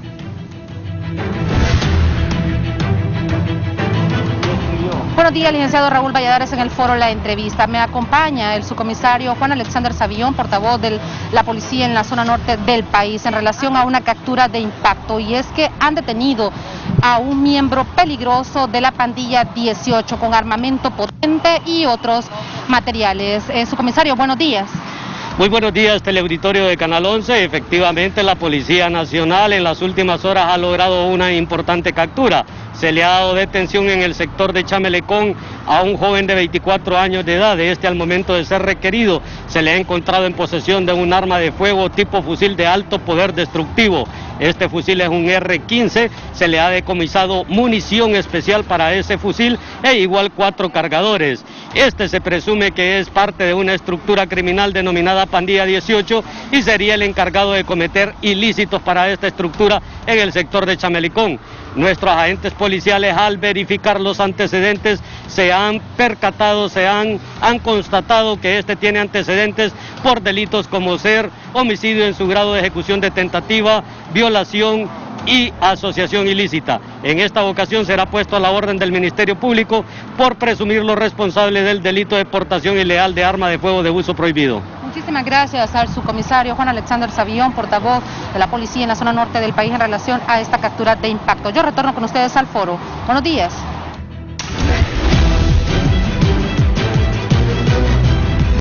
Buenos días, licenciado Raúl Valladares, en el foro La Entrevista. Me acompaña el subcomisario Juan Alexander Savillón, portavoz de la policía en la zona norte del país, en relación a una captura de impacto, y es que han detenido a un miembro peligroso de la pandilla 18 con armamento potente y otros materiales. Subcomisario, buenos días. Muy buenos días, teleauditorio de Canal 11. Efectivamente, la Policía Nacional en las últimas horas ha logrado una importante captura. Se le ha dado detención en el sector de Chamelecón a un joven de 24 años de edad. Al momento de ser requerido, se le ha encontrado en posesión de un arma de fuego tipo fusil de alto poder destructivo. Este fusil es un R-15, se le ha decomisado munición especial para ese fusil e igual 4 cargadores. Este se presume que es parte de una estructura criminal denominada Pandilla 18 y sería el encargado de cometer ilícitos para esta estructura en el sector de Chamelecón. Nuestros agentes policiales, al verificar los antecedentes, se han percatado, han constatado que este tiene antecedentes por delitos como ser homicidio en su grado de ejecución de tentativa, violación y asociación ilícita. En esta ocasión será puesto a la orden del Ministerio Público por presumir los responsables del delito de portación ilegal de arma de fuego de uso prohibido. Muchísimas gracias al subcomisario Juan Alexander Savillón, portavoz de la policía en la zona norte del país, en relación a esta captura de impacto. Yo retorno con ustedes al foro. Buenos días.